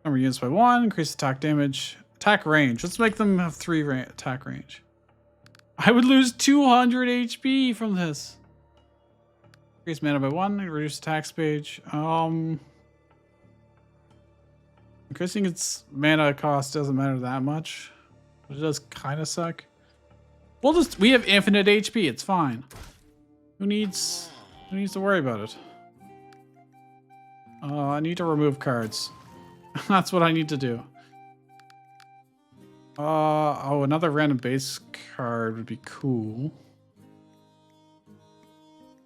Number units by 1, increase attack damage. Attack range. Let's make them have 3 attack range. I would lose 200 HP from this. Increase mana by 1, reduce attack speed. Increasing its mana cost doesn't matter that much. But it does kind of suck. We have infinite HP, it's fine. Who needs to worry about it? I need to remove cards. That's what I need to do. Oh, another random base card would be cool.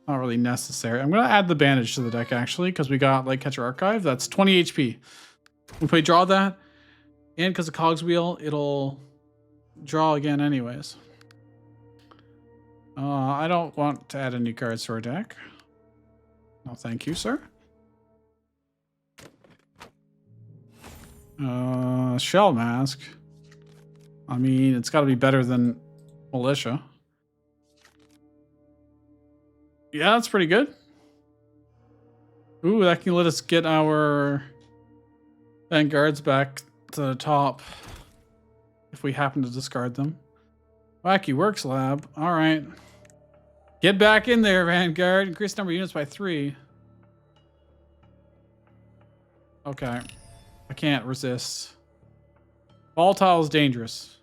Not really necessary. I'm gonna add the bandage to the deck actually, because we got like Catcher Archive. That's 20 HP. If we draw that, and because of Cog's Wheel, it'll draw again anyways. I don't want to add any cards to our deck. No, thank you, sir. Shell Mask. I mean, it's got to be better than Militia. Yeah, that's pretty good. Ooh, that can let us get our vanguards back to the top if we happen to discard them. Wacky Works Lab. All right. Get back in there, Vanguard. Increase number of units by 3. Okay. I can't resist. Volatile is dangerous.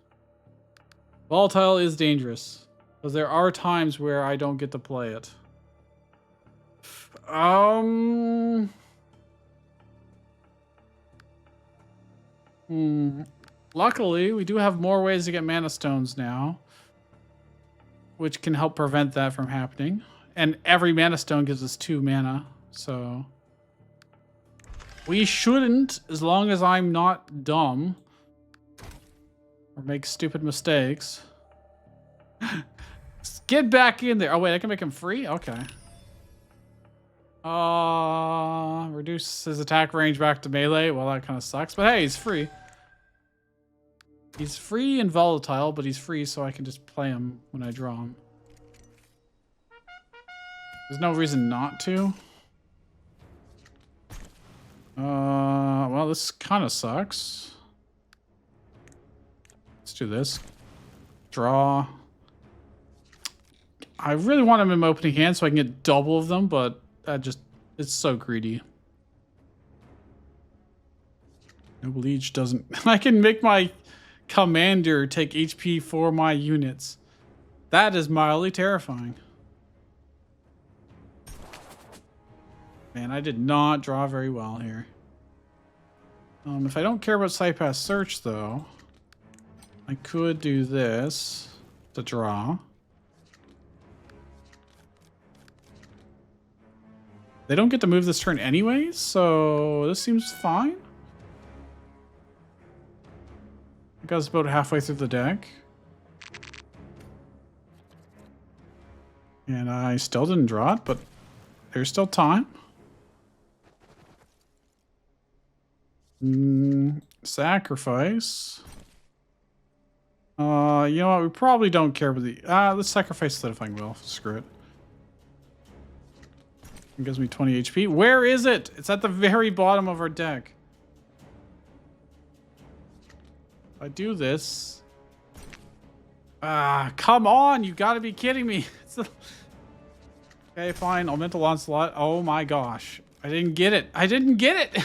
Volatile is dangerous. Because there are times where I don't get to play it. Luckily, we do have more ways to get mana stones now, which can help prevent that from happening. And every mana stone gives us 2 mana, so we shouldn't, as long as I'm not dumb or make stupid mistakes. Get back in there. Oh wait, I can make him free? Okay. Reduce his attack range back to melee. Well, that kind of sucks, but hey, he's free. He's free and volatile, but he's free so I can just play him when I draw him. There's no reason not to. Well, this kind of sucks. Let's do this. Draw. I really want him in my opening hand so I can get double of them, but that just, it's so greedy. Noble Liege doesn't... I can make my commander take HP for my units. That is mildly terrifying. Man, I did not draw very well here. If I don't care about Sidepass Search, though, I could do this to draw. They don't get to move this turn anyways, so this seems fine. I got us about halfway through the deck. And I still didn't draw it, but there's still time. Sacrifice. You know what? We probably don't care about the... let's sacrifice Solidifying Will. Screw it. It gives me 20 HP. Where is it? It's at the very bottom of our deck. If I do this... come on! You gotta be kidding me! Okay, fine. Elemental Onslaught. Oh my gosh. I didn't get it. I didn't get it!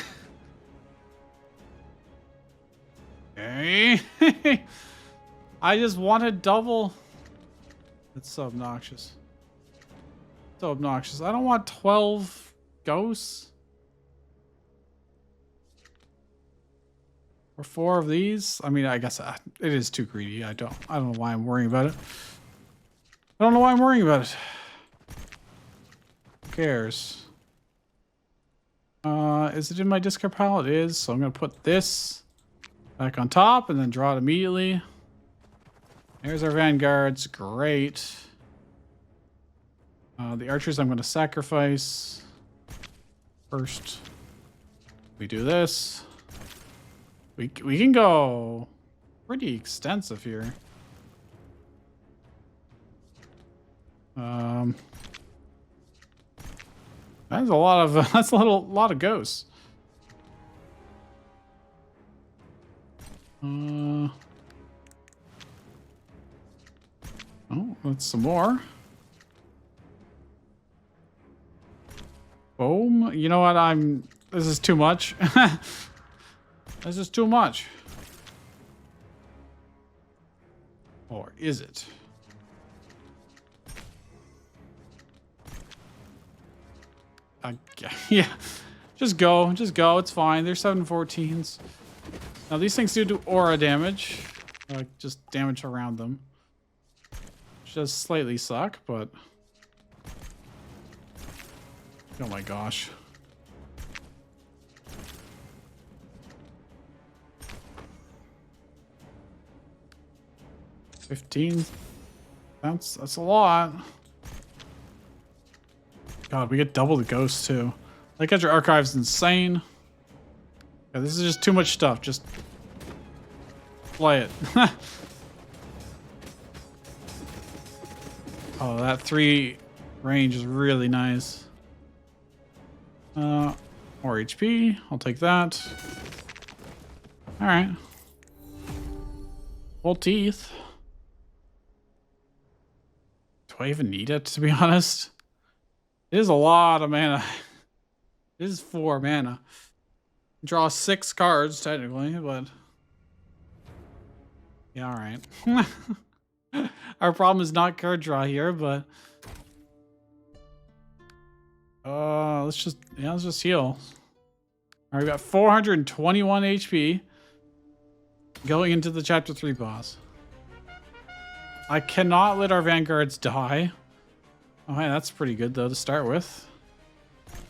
Okay. I just wanted double. That's so obnoxious. So obnoxious. I don't want 12 ghosts. Or 4 of these. I mean, I guess it is too greedy. I don't know why I'm worrying about it. I don't know why I'm worrying about it. Who cares? Is it in my discard pile? It is. So I'm gonna put this back on top and then draw it immediately. There's our vanguards. Great. The archers I'm going to sacrifice. First, we do this. We can go pretty extensive here. That's a lot of lot of ghosts. Oh, that's some more. Boom. You know what? This is too much. This is too much. Or is it? Yeah. Just go. It's fine. They're 714s. Now these things do aura damage. Like just damage around them. Which does slightly suck, but... Oh my gosh. $15. That's a lot. God, we get double the ghosts too. Like your archive's insane. Yeah, this is just too much stuff. Just play it. Oh, that 3 range is really nice. More HP. I'll take that. All right. Full teeth. Do I even need it, to be honest? It is a lot of mana. It is 4 mana. Draw 6 cards, technically, but... Yeah, alright. Our problem is not card draw here, but... let's just heal. Alright, we got 421 HP. Going into the chapter 3 boss. I cannot let our vanguards die. Oh, hey, that's pretty good, though, to start with.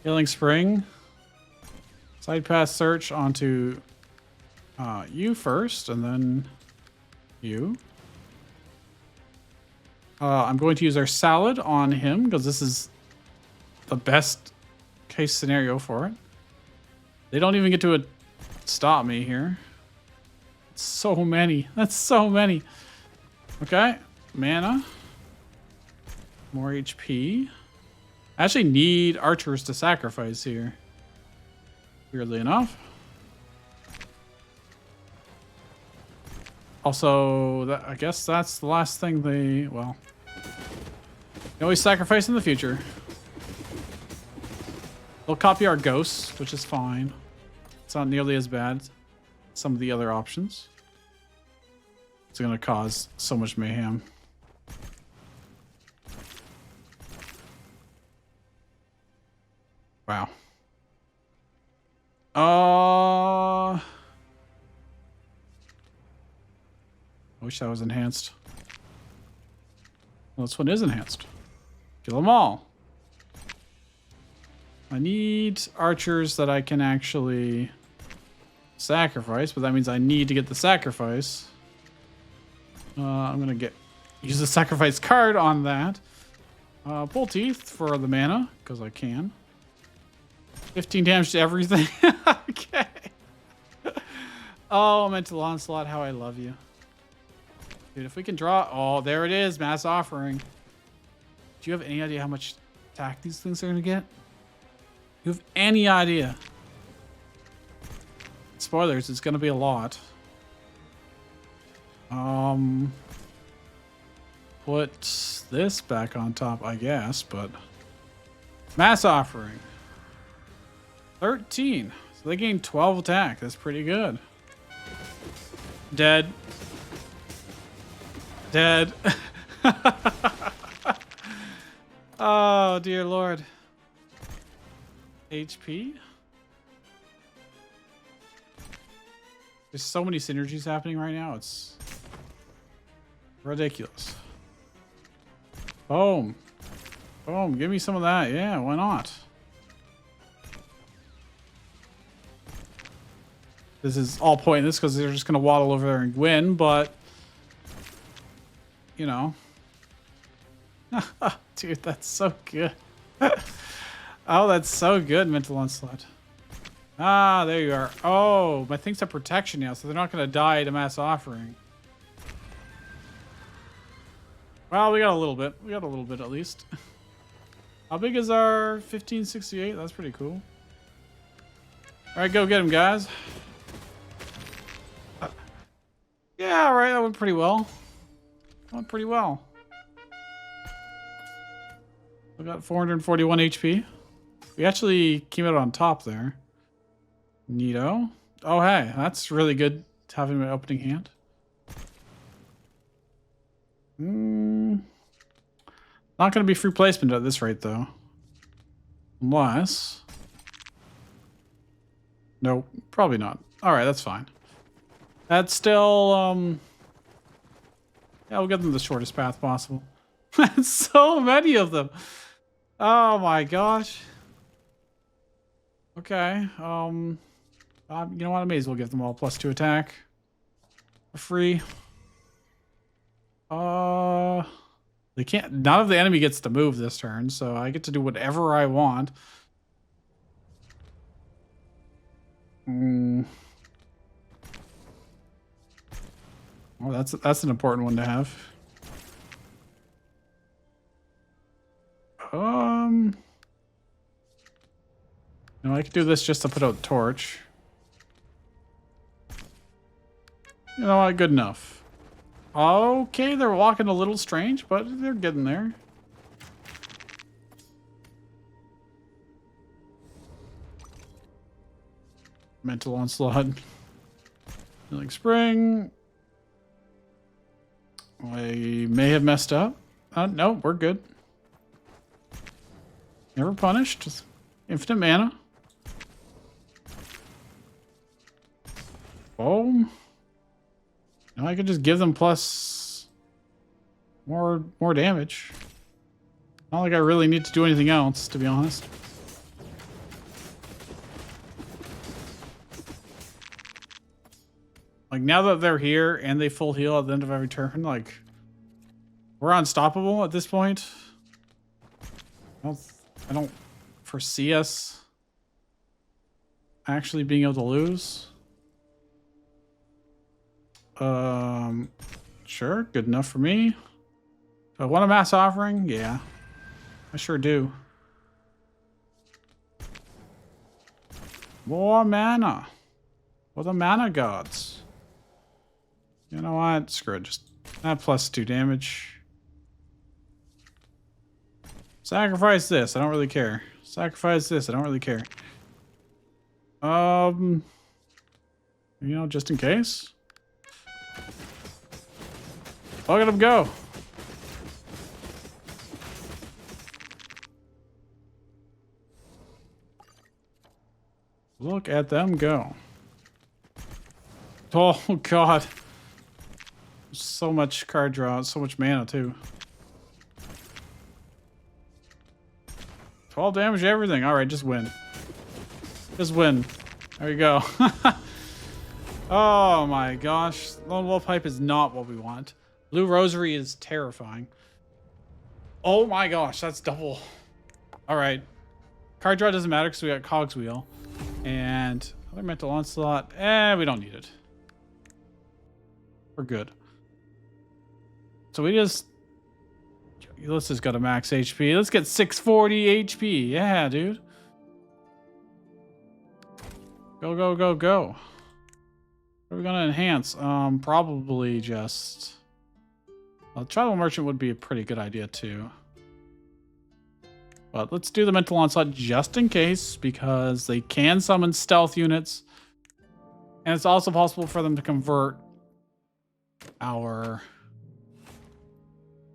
Healing Spring. Side path search onto you first, and then you. I'm going to use our salad on him, because this is the best case scenario for it. They don't even get to stop me here. It's so many. That's so many. Okay. Mana. More HP. I actually need archers to sacrifice here. Weirdly enough. Also, I guess that's the last thing they... Well... They always sacrifice in the future. They'll copy our ghosts, which is fine. It's not nearly as bad as some of the other options. It's going to cause so much mayhem. Wow. I wish that was enhanced. Well, this one is enhanced. Kill them all. I need archers that I can actually sacrifice, but that means I need to get the sacrifice. I'm gonna use the sacrifice card on that. Pull teeth for the mana, because I can. 15 damage to everything. Okay. Oh, Mental Onslaught, how I love you. Dude, if we can draw... Oh, there it is. Mass Offering. Do you have any idea how much attack these things are going to get? Do you have any idea? Spoilers, it's going to be a lot. Put this back on top, I guess, but... Mass Offering. 13. So they gain 12 attack. That's pretty good. Dead. Dead. Oh, dear Lord. HP. There's so many synergies happening right now. It's ridiculous. Boom. Boom. Give me some of that. Yeah, why not? This is all pointless because they're just going to waddle over there and win, but... You know. Dude, that's so good. Oh, that's so good, Mental Onslaught. Ah, there you are. Oh, my things have protection now, so they're not going to die to mass offering. Well, we got a little bit. We got a little bit at least. How big is our 1568? That's pretty cool. All right, go get him, guys. Yeah, all right, that went pretty well. Went pretty well. We got 441 HP. We actually came out on top there. Neato. Oh, hey, that's really good having my opening hand. Not going to be free placement at this rate, though. Unless... Nope, probably not. Alright, that's fine. That's still, yeah, we'll get them the shortest path possible. So many of them! Oh my gosh. Okay, you know what, I may as well give them all +2 attack. For free. They can't, none of the enemy gets to move this turn, so I get to do whatever I want. Oh, that's an important one to have. You know, I could do this just to put out torch. You know what? Good enough. Okay, they're walking a little strange, but they're getting there. Mental Onslaught. Like spring. I may have messed up. No, we're good. Never punished. Infinite mana. Boom. Now I could just give them plus more damage. Not like I really need to do anything else, to be honest. Like, now that they're here and they full heal at the end of every turn, like, we're unstoppable at this point. I don't foresee us actually being able to lose. Sure, good enough for me. Do I want a mass offering? Yeah, I sure do. More mana. Well, the mana gods. You know what? Screw it. Just that +2 damage. Sacrifice this. I don't really care. Sacrifice this. I don't really care. You know, just in case. Look at them go. Look at them go. Oh, God. So much card draw, so much mana, too. 12 damage, everything. All right, just win. Just win. There you go. Oh, my gosh. Lone Wolf Pipe is not what we want. Blue Rosary is terrifying. Oh, my gosh. That's double. All right. Card draw doesn't matter because we got Cog's Wheel. And other Mental Onslaught. We don't need it. We're good. So we just... Let's just go to max HP. Let's get 640 HP. Yeah, dude. Go, go, go, go. What are we going to enhance? Probably just... Well, Tribal Merchant would be a pretty good idea, too. But let's do the Mental Onslaught just in case, because they can summon stealth units. And it's also possible for them to convert our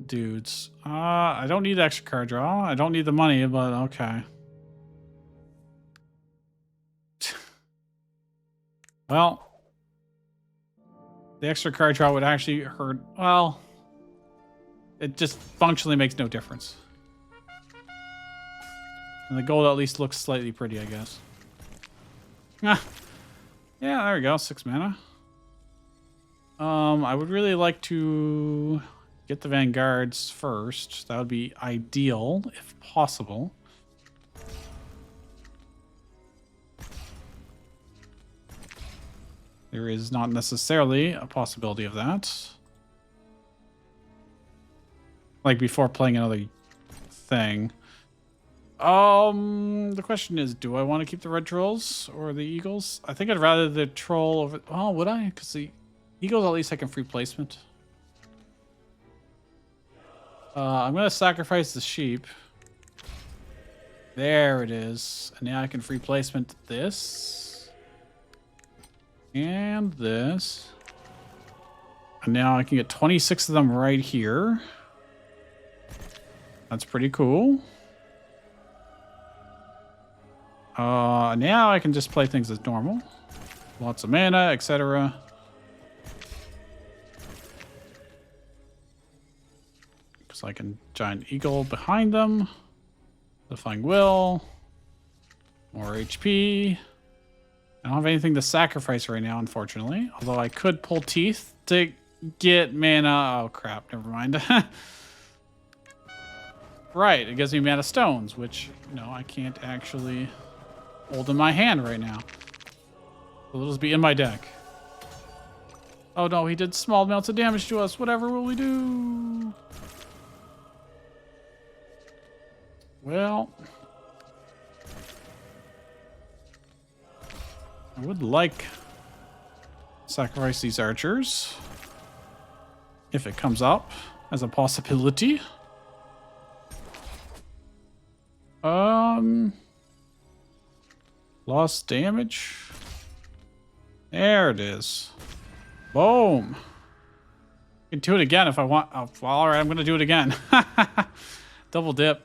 dudes. I don't need extra card draw. I don't need the money, but okay. Well, The extra card draw would actually hurt. Well, it just functionally makes no difference. And the gold at least looks slightly pretty, I guess. Ah. Yeah, there we go. 6 mana. I would really like to get the vanguards first. That would be ideal, if possible. There is not necessarily a possibility of that. Like before playing another thing. The question is, do I want to keep the red trolls or the eagles? I think I'd rather the troll over... Oh, would I? Because the eagles at least I can free placement. I'm going to sacrifice the sheep. There it is. And now I can free placement this. And this. And now I can get 26 of them right here. That's pretty cool. Now I can just play things as normal. Lots of mana, etc. Because I can giant eagle behind them. Defying will. More HP. I don't have anything to sacrifice right now, unfortunately. Although I could pull teeth to get mana. Oh crap, never mind. Right, it gives me mana stones, which, no, I can't actually hold in my hand right now. So they'll just be in my deck. Oh no, he did small amounts of damage to us. Whatever will we do? Well, I would like to sacrifice these archers if it comes up as a possibility. Lost damage. There it is. Boom. I can do it again if I want. Oh, well, all right, I'm going to do it again. Double dip.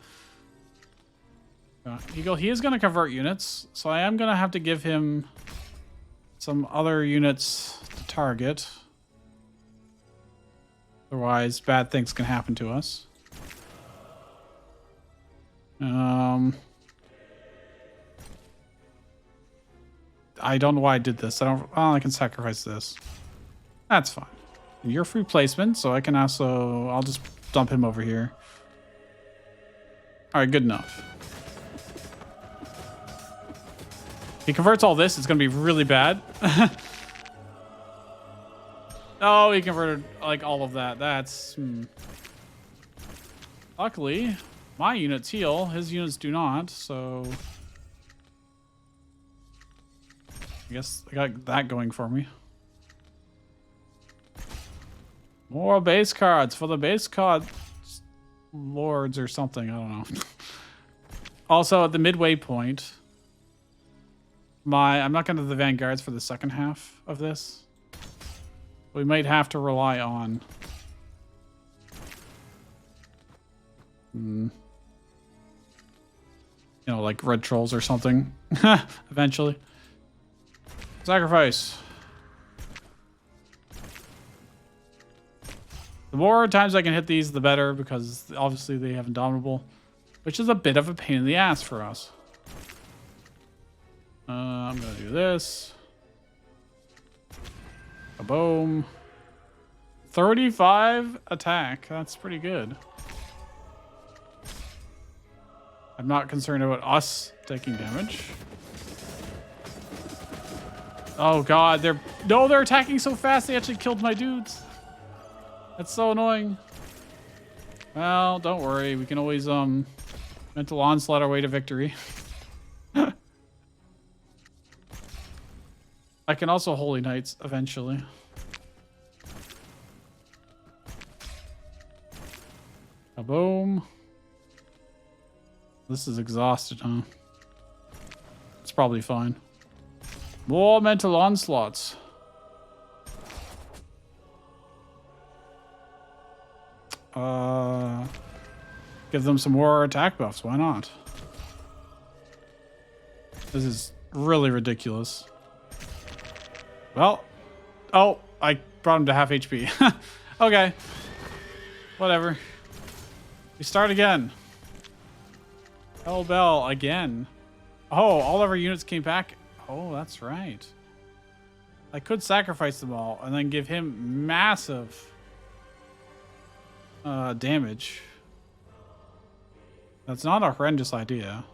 Eagle, he is going to convert units, so I am going to have to give him some other units to target. Otherwise, bad things can happen to us. I don't know why I did this. I can sacrifice this. That's fine. And you're free placement, so I can also... I'll just dump him over here. Alright, good enough. If he converts all this, it's going to be really bad. Oh, he converted, like, all of that. That's... Luckily, my units heal. His units do not, so... I guess I got that going for me. More base cards for the base card lords or something. I don't know. Also, at the midway point, I'm not going to the vanguards for the second half of this. We might have to rely on... you know, like red trolls or something. Eventually. Sacrifice. The more times I can hit these, the better, because obviously they have indomitable, which is a bit of a pain in the ass for us. I'm gonna do this. A boom. 35 attack. That's pretty good. I'm not concerned about us taking damage. Oh god, they're attacking so fast they actually killed my dudes. That's so annoying. Well, don't worry, we can always mental onslaught our way to victory. I can also Holy Knights eventually. A boom. This is exhausted, huh? It's probably fine. More mental onslaughts. Give them some more attack buffs. Why not? This is really ridiculous. Well, oh, I brought him to half HP. Okay. Whatever. We start again. Hell Bell again. Oh, all of our units came back. Oh, that's right. I could sacrifice them all and then give him massive damage. That's not a horrendous idea.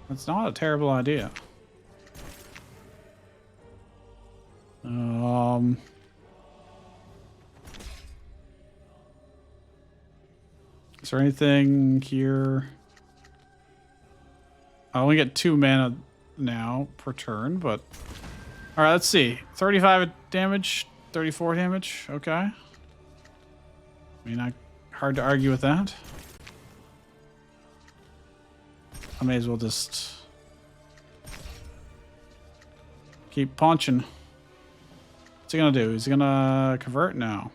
That's not a terrible idea. Is there anything here? I only get 2 mana now per turn, but all right, let's see. 35 damage, 34 damage. Okay. I mean, hard to argue with that. I may as well just keep punching. What's he gonna do? Is he gonna convert? No.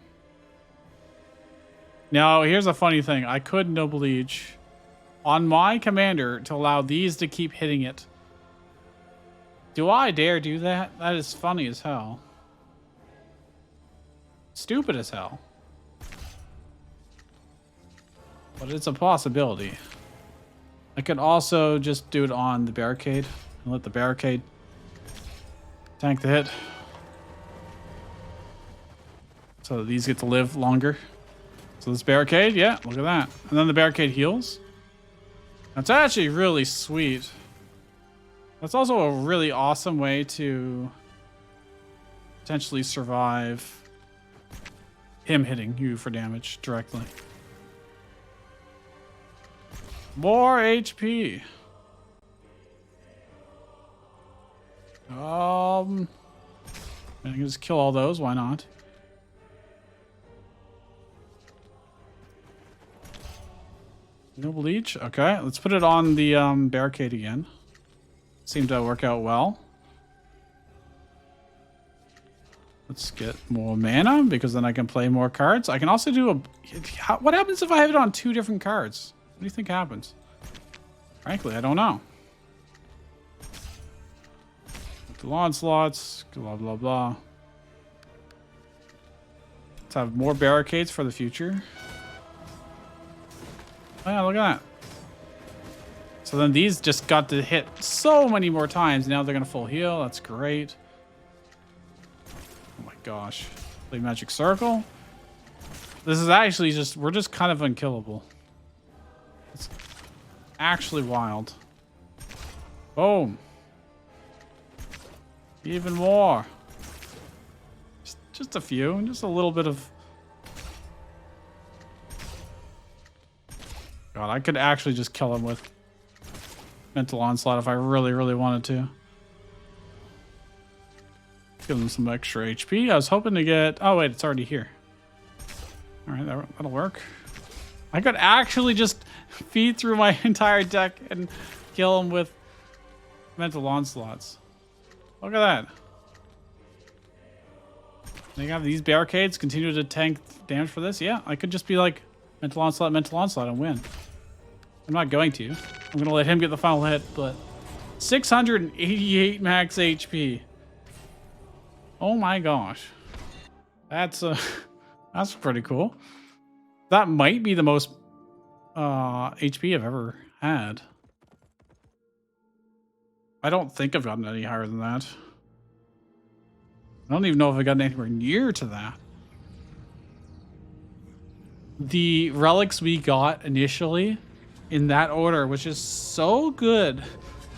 Now, here's a funny thing. I could Noble Liege on my commander to allow these to keep hitting it. Do I dare do that? That is funny as hell. Stupid as hell. But it's a possibility. I could also just do it on the barricade and let the barricade tank the hit. So these get to live longer. So this barricade, yeah, look at that. And then the barricade heals. That's actually really sweet. That's also a really awesome way to potentially survive him hitting you for damage directly. More HP. I can just kill all those, why not? Noble Liege. Okay, let's put it on the barricade again. Seemed to work out well. Let's get more mana because then I can play more cards. I can also do a... What happens if I have it on 2 different cards? What do you think happens? Frankly, I don't know. The onslaughts, blah, blah, blah. Let's have more barricades for the future. Oh yeah, look at that. So then these just got to hit so many more times. Now they're going to full heal. That's great. Oh my gosh. Play Magic Circle. This is actually just... We're just kind of unkillable. It's actually wild. Boom. Even more. Just a few. Just a little bit of... God, I could actually just kill him with Mental Onslaught if I really, really wanted to. Give him some extra HP. I was hoping to get... Oh, wait, it's already here. All right, that'll work. I could actually just feed through my entire deck and kill him with Mental Onslaughts. Look at that. They have these barricades continue to tank damage for this. Yeah, I could just be like Mental Onslaught, and win. I'm not going to. I'm going to let him get the final hit, but 688 max HP. Oh my gosh. That's pretty cool. That might be the most HP I've ever had. I don't think I've gotten any higher than that. I don't even know if I've gotten anywhere near to that. The relics we got initially in that order, which is so good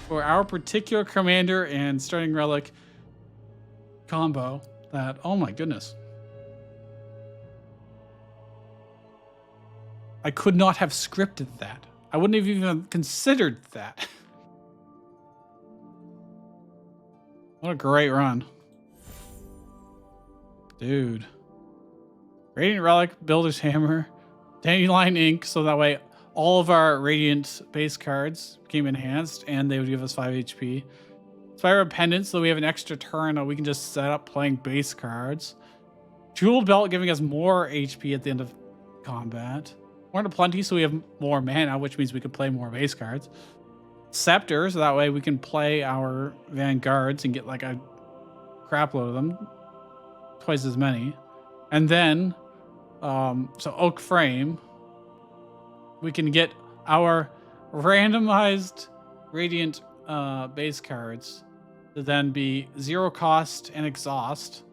for our particular commander and starting relic combo that, oh my goodness. I could not have scripted that. I wouldn't have even considered that. What a great run. Dude. Radiant Relic, Builder's Hammer, Dandelion Ink, so that way all of our Radiant base cards became enhanced and they would give us 5 HP. Spire of Pendant, so we have an extra turn that we can just set up playing base cards. Jeweled Belt giving us more HP at the end of combat. Horn of Plenty, so we have more mana, which means we can play more base cards. Scepter, so that way we can play our vanguards and get like a crap load of them, twice as many. And then, so Oak Frame, we can get our randomized Radiant base cards to then be 0 cost and exhaust,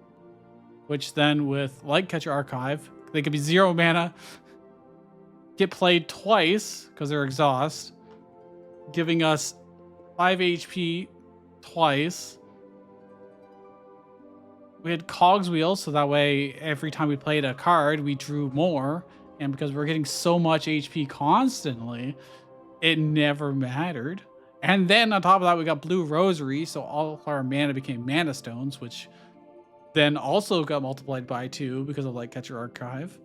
which then with Lightcatcher Archive, they could be 0 mana, get played twice because they're exhaust, giving us 5 HP twice. We had Cog's Wheel, so that way every time we played a card, we drew more. And because we're getting so much HP constantly, it never mattered. And then on top of that, we got Blue Rosary, so all our mana became Mana Stones, which then also got multiplied by 2 because of Lightcatcher Archive.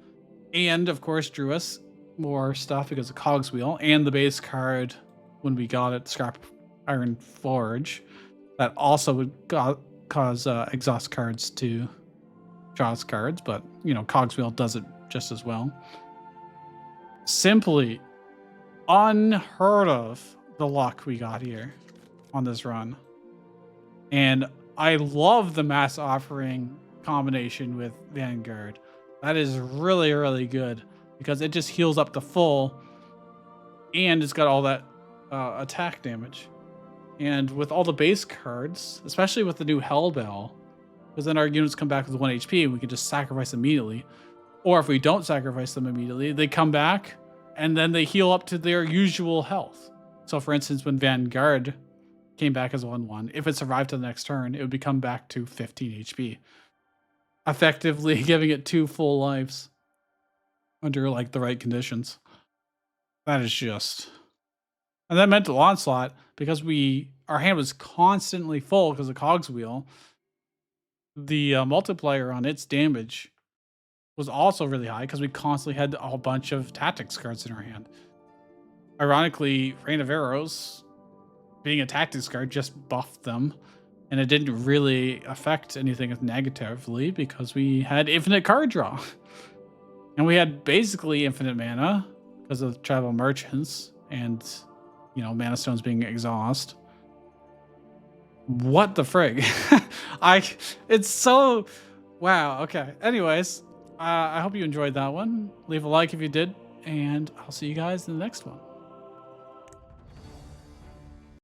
And of course, drew us more stuff because of Cog's Wheel and the base card when we got it, Scrap Iron Forge, that also would cause exhaust cards to draws cards, but you know, Cog's Wheel does it just as well. Simply unheard of the luck we got here on this run. And I love the mass offering combination with Vanguard. That is really, really good because it just heals up to full and it's got all that attack damage. And with all the base cards, especially with the new Hellbell, because then our units come back with 1 HP and we can just sacrifice immediately. Or if we don't sacrifice them immediately, they come back and then they heal up to their usual health. So for instance, when Vanguard came back as 1/1, if it survived to the next turn, it would come back to 15 HP. Effectively giving it 2 full lives under like the right conditions. That is just... And that Mental Onslaught, because our hand was constantly full because of Cog's Wheel, the multiplier on its damage was also really high because we constantly had a whole bunch of tactics cards in our hand. Ironically, Rain of Arrows, being a tactics card, just buffed them, and it didn't really affect anything negatively because we had infinite card draw. And we had basically infinite mana because of Tribal Merchants and, you know, Mana Stones being exhaust. What the frig? It's so... Wow, okay. Anyways, I hope you enjoyed that one. Leave a like if you did, and I'll see you guys in the next one.